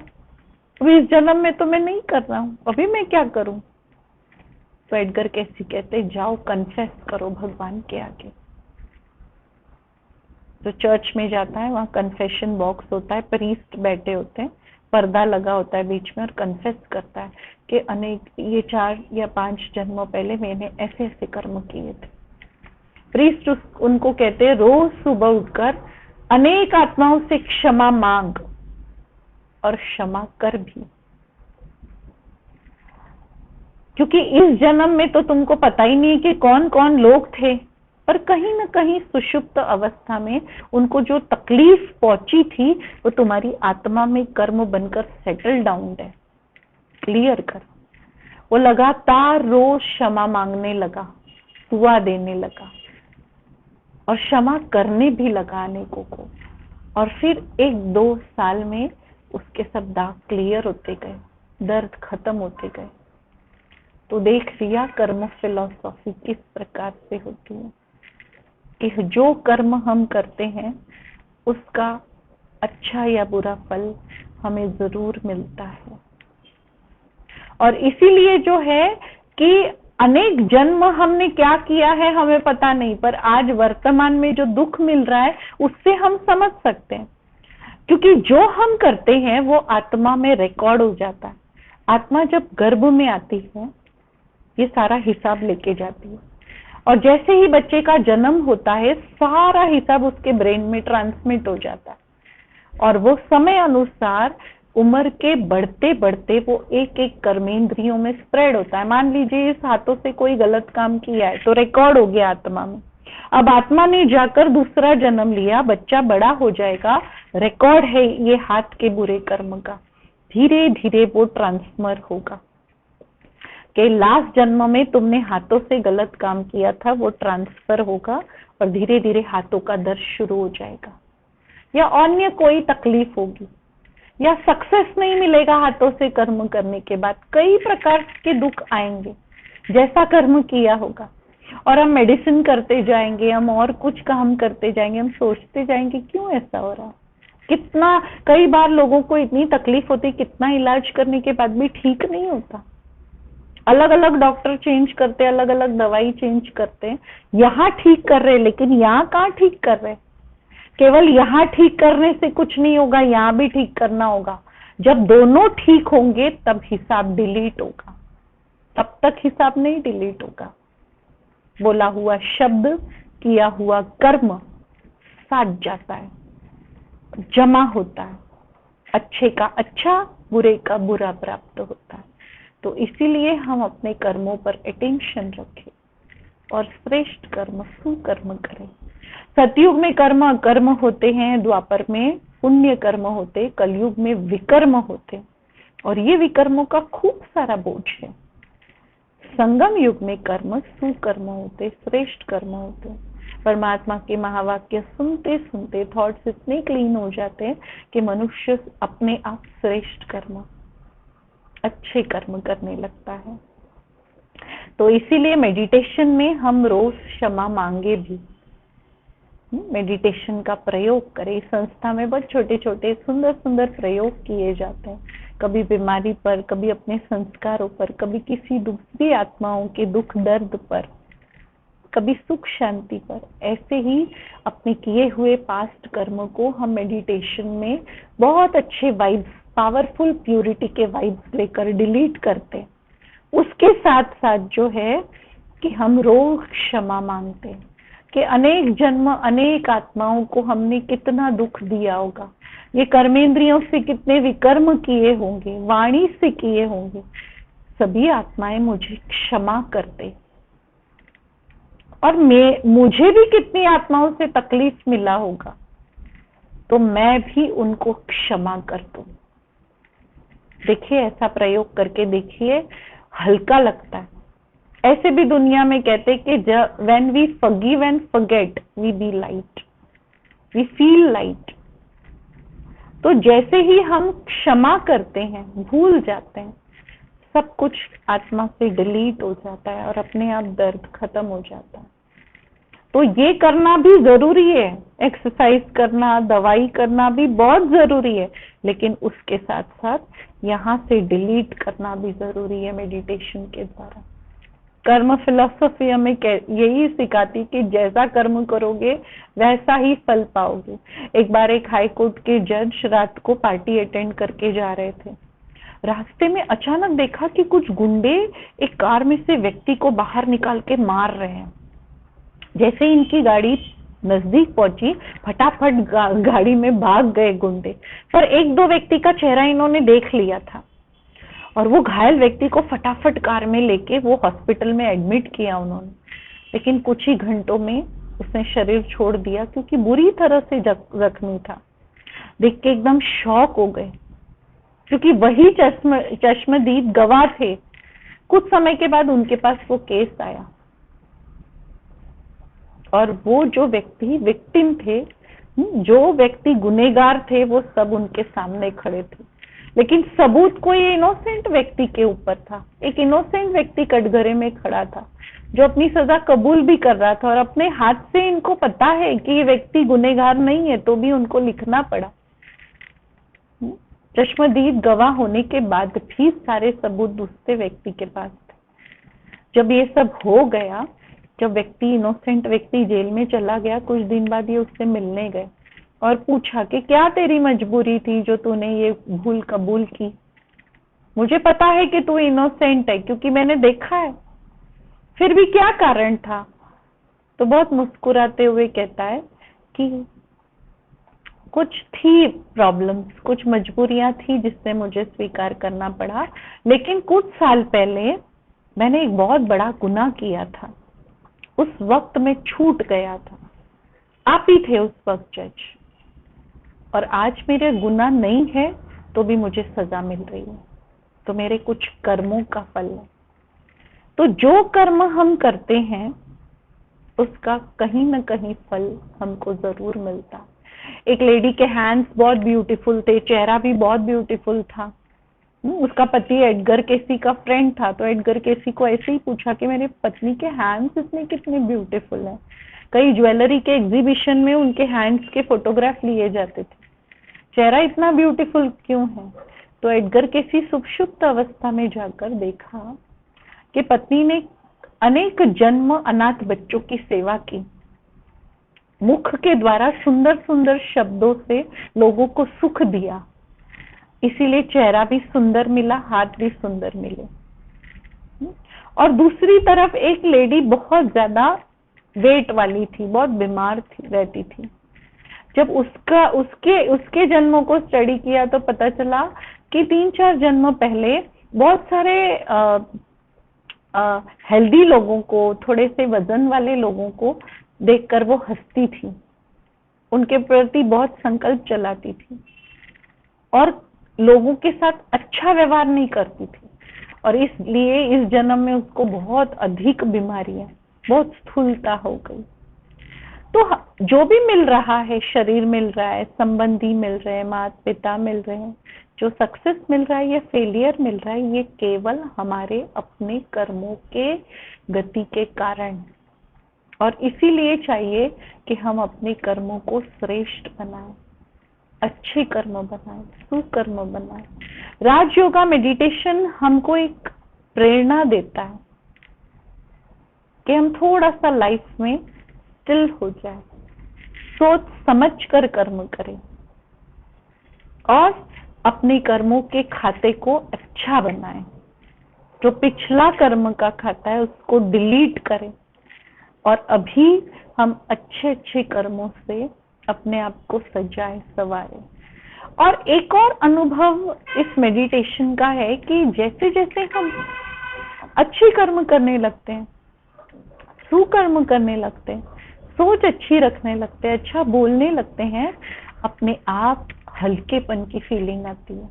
अभी इस जन्म में तो मैं नहीं कर रहा हूं, अभी मैं क्या करूं। तो एडगर केसी कहते जाओ कन्फेस करो भगवान के आगे। तो चर्च में जाता है, वहां कन्फेशन बॉक्स होता है, प्रीस्ट बैठे होते हैं, पर्दा लगा होता है बीच में, और कन्फेस करता है कि ये 4 या 5 जन्मों पहले मैंने ऐसे ऐसे कर्म किए थे। प्रीस्ट उनको कहते हैं रोज सुबह उठकर अनेक आत्माओं से क्षमा मांग और क्षमा कर भी, क्योंकि इस जन्म में तो तुमको पता ही नहीं कि कौन कौन लोग थे, पर कहीं ना कहीं सुषुप्त अवस्था में उनको जो तकलीफ पहुंची थी वो तुम्हारी आत्मा में कर्म बनकर सेटल डाउन है। क्लियर कर। वो लगातार रोज क्षमा मांगने लगा, दुआ देने लगा और क्षमा करने भी लगा अनेकों को। और फिर 1-2 साल में उसके सब दाग क्लियर होते गए, दर्द खत्म होते गए। तो देख लिया कर्म फिलॉसफी किस प्रकार से होती है कि जो कर्म हम करते हैं उसका अच्छा या बुरा फल हमें जरूर मिलता है। और इसीलिए जो है कि अनेक जन्म हमने क्या किया है हमें पता नहीं, पर आज वर्तमान में जो दुख मिल रहा है उससे हम समझ सकते हैं, क्योंकि जो हम करते हैं वो आत्मा में रिकॉर्ड हो जाता है। आत्मा जब गर्भ में आती है ये सारा हिसाब लेके जाती है, और जैसे ही बच्चे का जन्म होता है सारा हिसाब उसके ब्रेन में ट्रांसमिट हो जाता है, और वो समय अनुसार उम्र के बढ़ते बढ़ते वो एक एक कर्मेंद्रियों में स्प्रेड होता है। मान लीजिए इस हाथों से कोई गलत काम किया है तो रिकॉर्ड हो गया आत्मा में। अब आत्मा ने जाकर दूसरा जन्म लिया, बच्चा बड़ा हो जाएगा, रिकॉर्ड है ये हाथ के बुरे कर्म का, धीरे धीरे वो ट्रांसफर होगा कि लास्ट जन्म में तुमने हाथों से गलत काम किया था, वो ट्रांसफर होगा और धीरे धीरे हाथों का दर्द शुरू हो जाएगा, या अन्य कोई तकलीफ होगी, या सक्सेस नहीं मिलेगा हाथों से कर्म करने के बाद। कई प्रकार के दुख आएंगे जैसा कर्म किया होगा, और हम मेडिसिन करते जाएंगे, हम और कुछ काम करते जाएंगे, हम सोचते जाएंगे क्यों ऐसा हो रहा। कितना कई बार लोगों को इतनी तकलीफ होती, कितना इलाज करने के बाद भी ठीक नहीं होता। अलग अलग डॉक्टर चेंज करते, अलग अलग दवाई चेंज करते हैं, यहाँ ठीक कर रहे लेकिन यहाँ कहाँ ठीक कर रहे। केवल यहाँ ठीक करने से कुछ नहीं होगा, यहाँ भी ठीक करना होगा। जब दोनों ठीक होंगे तब हिसाब डिलीट होगा, तब तक हिसाब नहीं डिलीट होगा। बोला हुआ शब्द, किया हुआ कर्म साथ जाता है, जमा होता है, अच्छे का अच्छा, बुरे का बुरा प्राप्त होता है। तो इसीलिए हम अपने कर्मों पर अटेंशन रखें और श्रेष्ठ कर्म सुकर्म करें। सतयुग में कर्म अकर्म होते हैं, द्वापर में पुण्य कर्म होते, कलयुग में विकर्म होते, और ये विकर्मों का खूब सारा बोझ है। संगम युग में कर्म सुकर्म होते, श्रेष्ठ कर्म होते। परमात्मा के महावाक्य सुनते सुनते थॉट्स इतने क्लीन हो जाते हैं कि मनुष्य अपने आप श्रेष्ठ कर्म, अच्छे कर्म करने लगता है। तो इसीलिए मेडिटेशन में हम रोज क्षमा मांगे भी, मेडिटेशन का प्रयोग करें। इस संस्था में बहुत छोटे छोटे सुंदर सुंदर प्रयोग किए जाते हैं, कभी बीमारी पर, कभी अपने संस्कारों पर, कभी किसी दूसरी आत्माओं के दुख दर्द पर, कभी सुख शांति पर। ऐसे ही अपने किए हुए पास्ट कर्म को हम मेडिटेशन में बहुत अच्छे वाइब्स, पावरफुल प्यूरिटी के वाइब्स लेकर डिलीट करते हैं। उसके साथ साथ जो है कि हम रोज क्षमा मांगते हैं कि अनेक जन्म अनेक आत्माओं को हमने कितना दुख दिया होगा, ये कर्मेंद्रियों से कितने विकर्म किए होंगे, वाणी से किए होंगे, सभी आत्माएं मुझे क्षमा करते, और मुझे भी कितनी आत्माओं से तकलीफ मिला होगा, तो मैं भी उनको क्षमा कर दूं। देखिए, ऐसा प्रयोग करके देखिए, हल्का लगता है। ऐसे भी दुनिया में कहते कि when we forgive and forget we be light, we feel light। तो जैसे ही हम क्षमा करते हैं, भूल जाते हैं, सब कुछ आत्मा से डिलीट हो जाता है और अपने आप दर्द खत्म हो जाता है। तो ये करना भी जरूरी है, एक्सरसाइज करना, दवाई करना भी बहुत जरूरी है, लेकिन उसके साथ साथ यहाँ से डिलीट करना भी जरूरी है मेडिटेशन के द्वारा। कर्म फिलॉसफी हमें यही सिखाती कि जैसा कर्म करोगे वैसा ही फल पाओगे। एक बार एक हाई कोर्ट के जज रात को पार्टी अटेंड करके जा रहे थे। रास्ते में अचानक देखा कि कुछ गुंडे एक कार में से व्यक्ति को बाहर निकाल के मार रहे हैं। जैसे इनकी गाड़ी नजदीक पहुंची, फटाफट गाड़ी में भाग गए गुंडे, पर एक दो व्यक्ति का चेहरा इन्होंने देख लिया था और वो घायल व्यक्ति को फटाफट कार में लेके वो हॉस्पिटल में एडमिट किया उन्होंने। लेकिन कुछ ही घंटों में उसने शरीर छोड़ दिया क्योंकि बुरी तरह से जख्मी था। देख के एकदम शॉक हो गए, क्योंकि वही चश्मदीद गवाह थे। कुछ समय के बाद उनके पास वो केस आया और वो जो व्यक्ति विक्टिम थे, जो व्यक्ति गुनहगार थे, वो सब उनके सामने खड़े थे। लेकिन सबूत कोई इनोसेंट व्यक्ति के ऊपर था। एक इनोसेंट व्यक्ति कटघरे में खड़ा था जो अपनी सजा कबूल भी कर रहा था, और अपने हाथ से इनको पता है कि ये व्यक्ति गुनहगार नहीं है, तो भी उनको लिखना पड़ा। चश्मदीद गवाह होने के बाद भी सारे सबूत दूसरे व्यक्ति के पास थे। जब ये सब हो गया, जब व्यक्ति, इनोसेंट व्यक्ति जेल में चला गया, कुछ दिन बाद ये उससे मिलने गए और पूछा कि क्या तेरी मजबूरी थी जो तूने ये भूल कबूल की? मुझे पता है कि तू इनोसेंट है क्योंकि मैंने देखा है, फिर भी क्या कारण था? तो बहुत मुस्कुराते हुए कहता है कि कुछ थी प्रॉब्लम्स, कुछ मजबूरियां थी जिससे मुझे स्वीकार करना पड़ा, लेकिन कुछ साल पहले मैंने एक बहुत बड़ा गुनाह किया था, उस वक्त मैं छूट गया था। आप ही थे उस वक्त जज, और आज मेरे गुनाह नहीं है तो भी मुझे सजा मिल रही है, तो मेरे कुछ कर्मों का फल है। तो जो कर्म हम करते हैं उसका कहीं ना कहीं फल हमको जरूर मिलता। एक लेडी के हैंड्स बहुत ब्यूटीफुल थे, चेहरा भी बहुत ब्यूटीफुल था। उसका पति एडगर केसी का फ्रेंड था, तो एडगर केसी को ऐसे ही पूछा कि मेरी पत्नी के हैंड्स इतने कितने ब्यूटीफुल हैं। कई ज्वेलरी के एग्जीबिशन में उनके हैंड्स के फोटोग्राफ लिए जाते थे, चेहरा इतना ब्यूटीफुल क्यों है? तो एडगर केसी सुषुप्त अवस्था में जाकर देखा कि पत्नी ने अनेक जन्म अनाथ बच्चों की सेवा की, मुख के द्वारा सुंदर सुंदर शब्दों से लोगों को सुख दिया, इसीलिए चेहरा भी सुंदर मिला, हाथ भी सुंदर मिले। और दूसरी तरफ एक लेडी बहुत ज्यादा वेट वाली थी, बहुत बीमार रहती थी। जब उसके जन्मों को स्टडी किया तो पता चला कि 3-4 जन्म पहले बहुत सारे हेल्दी लोगों को, थोड़े से वजन वाले लोगों को देखकर वो हंसती थी, उनके प्रति बहुत संकल्प चलाती थी और लोगों के साथ अच्छा व्यवहार नहीं करती थी, और इसलिए इस जन्म में उसको बहुत अधिक बीमारियां, बहुत स्थूलता हो गई। तो जो भी मिल रहा है, शरीर मिल रहा है, संबंधी मिल रहे हैं, माता पिता मिल रहे हैं, जो सक्सेस मिल रहा है या फेलियर मिल रहा है, ये केवल हमारे अपने कर्मों के गति के कारण। और इसीलिए चाहिए कि हम अपने कर्मों को श्रेष्ठ बनाएं, अच्छे कर्म बनाएं, सुकर्म बनाएं। राजयोगा मेडिटेशन हमको एक प्रेरणा देता है कि हम थोड़ा सा लाइफ में स्टिल हो जाए, सोच समझ कर कर्म करें और अपने कर्मों के खाते को अच्छा बनाएं। जो पिछला कर्म का खाता है उसको डिलीट करें और अभी हम अच्छे अच्छे कर्मों से अपने आप को सजाएं, संवारें। और एक और अनुभव इस मेडिटेशन का है कि जैसे जैसे हम अच्छे कर्म करने लगते हैं, सुकर्म करने लगते हैं, सोच अच्छी रखने लगते हैं, अच्छा बोलने लगते हैं, अपने आप हल्केपन की फीलिंग आती है।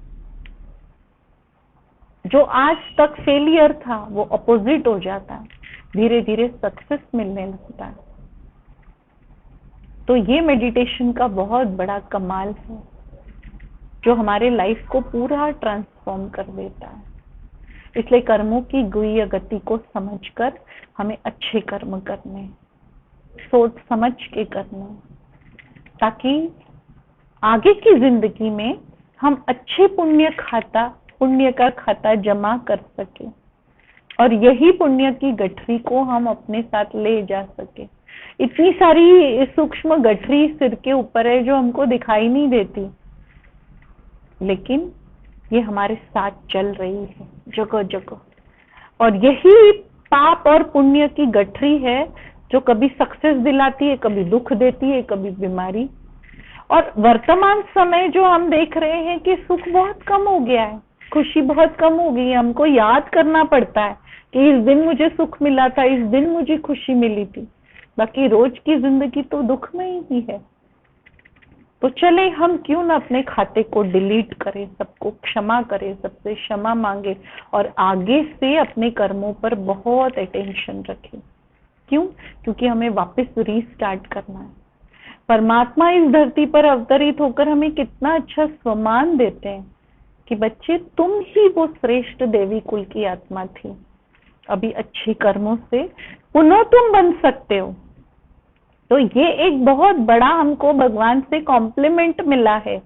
जो आज तक फेलियर था वो अपोजिट हो जाता है, धीरे धीरे सक्सेस मिलने लगता है। तो ये मेडिटेशन का बहुत बड़ा कमाल है जो हमारे लाइफ को पूरा ट्रांसफॉर्म कर देता है। इसलिए कर्मों की गुह्य गति को समझकर हमें अच्छे कर्म करने, सोच समझ के करने, ताकि आगे की जिंदगी में हम अच्छे पुण्य का खाता जमा कर सके और यही पुण्य की गठरी को हम अपने साथ ले जा सके। इतनी सारी सूक्ष्म गठरी सिर के ऊपर है जो हमको दिखाई नहीं देती, लेकिन ये हमारे साथ चल रही है जगह जगह, और यही पाप और पुण्य की गठरी है जो कभी सक्सेस दिलाती है, कभी दुख देती है, कभी बीमारी। और वर्तमान समय जो हम देख रहे हैं कि सुख बहुत कम हो गया है, खुशी बहुत कम हो गई है। हमको याद करना पड़ता है कि इस दिन मुझे सुख मिला था, इस दिन मुझे खुशी मिली थी, बाकी रोज की जिंदगी तो दुखमय ही है। तो चले हम क्यों ना अपने खाते को डिलीट करें, सबको क्षमा करें, सबसे क्षमा मांगे और आगे से अपने कर्मों पर बहुत अटेंशन रखें। क्यों? क्योंकि हमें वापस रीस्टार्ट करना है। परमात्मा इस धरती पर अवतरित होकर हमें कितना अच्छा सम्मान देते हैं कि बच्चे तुम ही वो श्रेष्ठ देवी कुल की आत्मा थी, अभी अच्छे कर्मों से पुनः तुम बन सकते हो। तो ये एक बहुत बड़ा हमको भगवान से कॉम्प्लीमेंट मिला है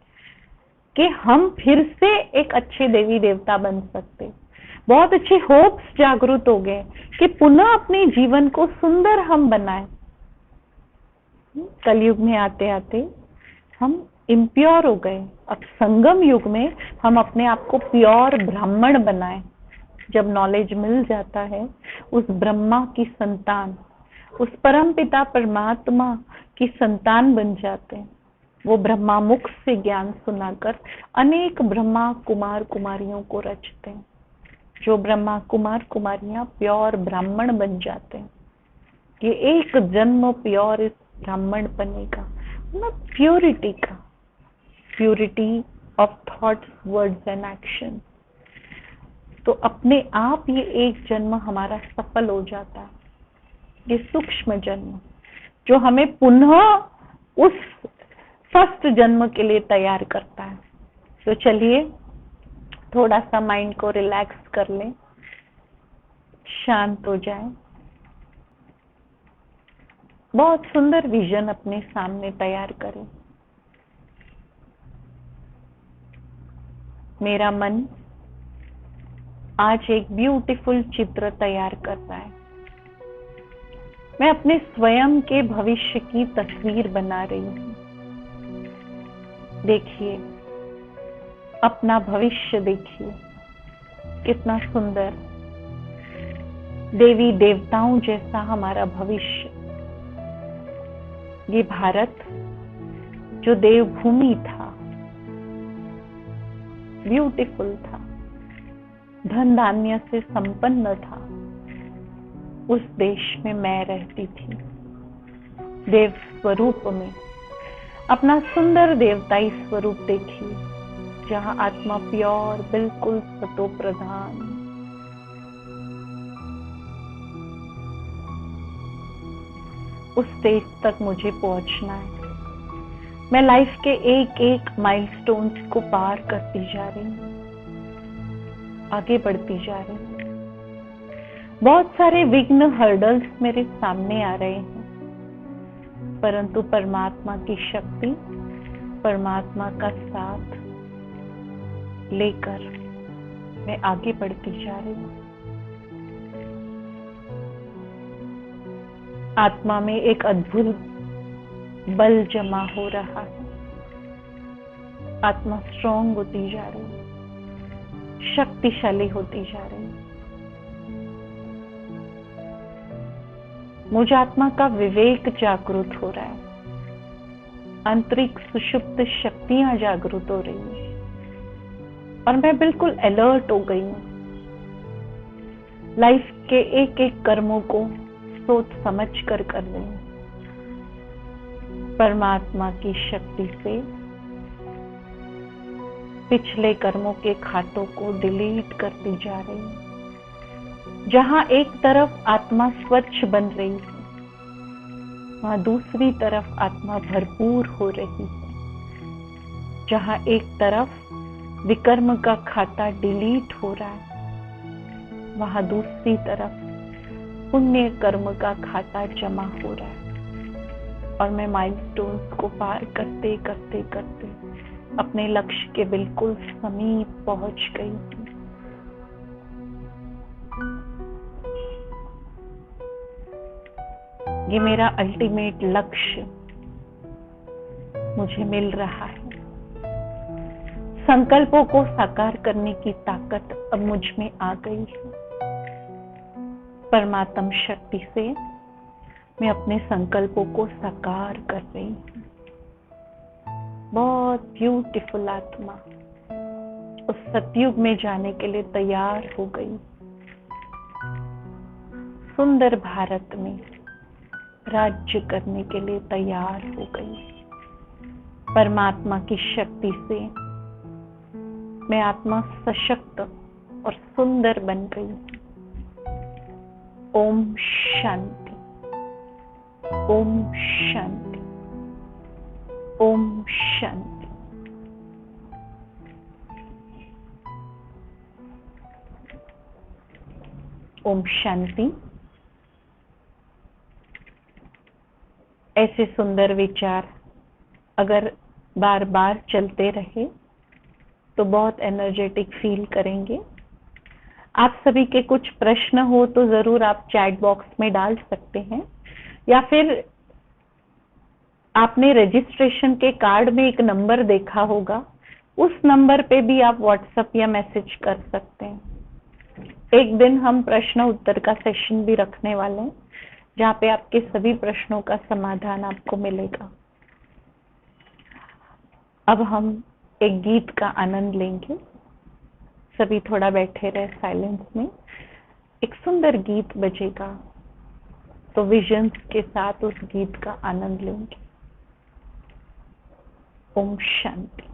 कि हम फिर से एक अच्छे देवी देवता बन सकते। बहुत अच्छे होप्स जागृत हो गए कि पुनः अपने जीवन को सुंदर हम बनाएं। कलयुग में आते आते हम इम्प्योर हो गए, अब संगम युग में हम अपने आप को प्योर ब्राह्मण बनाएं। जब नॉलेज मिल जाता है उस ब्रह्मा की संतान, उस परम पिता परमात्मा की संतान बन जाते हैं। वो ब्रह्मा मुख से ज्ञान सुनाकर अनेक ब्रह्मा कुमार कुमारियों को रचते हैं। जो ब्रह्मा कुमार कुमारियां प्योर ब्राह्मण बन जाते हैं। ये एक जन्म प्योर इस ब्राह्मण बनेगा, ना प्योरिटी का, purity of thoughts, words and action. तो अपने आप ये एक जन्म हमारा सफल हो जाता है, ये सूक्ष्म जन्म जो हमें पुनः उस फर्स्ट जन्म के लिए तैयार करता है। तो चलिए थोड़ा सा माइंड को रिलैक्स कर लें, शांत हो जाए, बहुत सुंदर विजन अपने सामने तैयार करें। मेरा मन आज एक ब्यूटीफुल चित्र तैयार कर रहा है। मैं अपने स्वयं के भविष्य की तस्वीर बना रही हूं। देखिए अपना भविष्य, देखिए कितना सुंदर, देवी देवताओं जैसा हमारा भविष्य। ये भारत जो देवभूमि था, ब्यूटीफुल था, धन धान्य से संपन्न था, उस देश में मैं रहती थी। देव स्वरूप में अपना सुंदर देवताई स्वरूप देखिए, जहां आत्मा प्योर, बिल्कुल सतो प्रधान। उस स्टेज तक मुझे पहुंचना है। मैं लाइफ के एक एक माइलस्टोन्स को पार करती जा रही हूँ, आगे बढ़ती जा रही हूँ। बहुत सारे विघ्न, हर्डल्स मेरे सामने आ रहे हैं, परंतु परमात्मा की शक्ति, परमात्मा का साथ लेकर मैं आगे बढ़ती जा रही हूँ। आत्मा में एक अद्भुत बल जमा हो रहा है। आत्मा स्ट्रॉन्ग होती जा रही है, शक्तिशाली होती जा रही है। मुझ आत्मा का विवेक जागृत हो रहा है, आंतरिक सुषुप्त शक्तियां जागृत हो रही हैं और मैं बिल्कुल अलर्ट हो गई हूँ। लाइफ के एक एक कर्मों को सोच समझ कर रही हूँ। परमात्मा की शक्ति से पिछले कर्मों के खातों को डिलीट करती जा रही हूँ। जहां एक तरफ आत्मा स्वच्छ बन रही है, वहां दूसरी तरफ आत्मा भरपूर हो रही है। जहां एक तरफ विकर्म का खाता डिलीट हो रहा है, वहां दूसरी तरफ पुण्य कर्म का खाता जमा हो रहा है। और मैं माइलस्टोन्स को पार करते करते करते अपने लक्ष्य के बिल्कुल समीप पहुंच गई हूँ। ये मेरा अल्टीमेट लक्ष्य मुझे मिल रहा है। संकल्पों को साकार करने की ताकत अब मुझ में आ गई है। परमात्म शक्ति से मैं अपने संकल्पों को साकार कर रही हूँ। बहुत ब्यूटीफुल आत्मा उस सतयुग में जाने के लिए तैयार हो गई। सुंदर भारत में राज्य करने के लिए तैयार हो गई। परमात्मा की शक्ति से मैं आत्मा सशक्त और सुंदर बन गई। ओम शांति, ओम शांति, ओम शांति। ओम शांति। ऐसे सुंदर विचार अगर बार बार चलते रहे तो बहुत एनर्जेटिक फील करेंगे। आप सभी के कुछ प्रश्न हो तो जरूर आप चैट बॉक्स में डाल सकते हैं, या फिर आपने रजिस्ट्रेशन के कार्ड में एक नंबर देखा होगा, उस नंबर पे भी आप व्हाट्सएप या मैसेज कर सकते हैं। एक दिन हम प्रश्न उत्तर का सेशन भी रखने वाले हैं, जहाँ पे आपके सभी प्रश्नों का समाधान आपको मिलेगा। अब हम एक गीत का आनंद लेंगे। सभी थोड़ा बैठे रहे साइलेंस में। एक सुंदर गीत बजेगा तो विजन्स के साथ उस गीत का आनंद लेंगे। ओम शांति।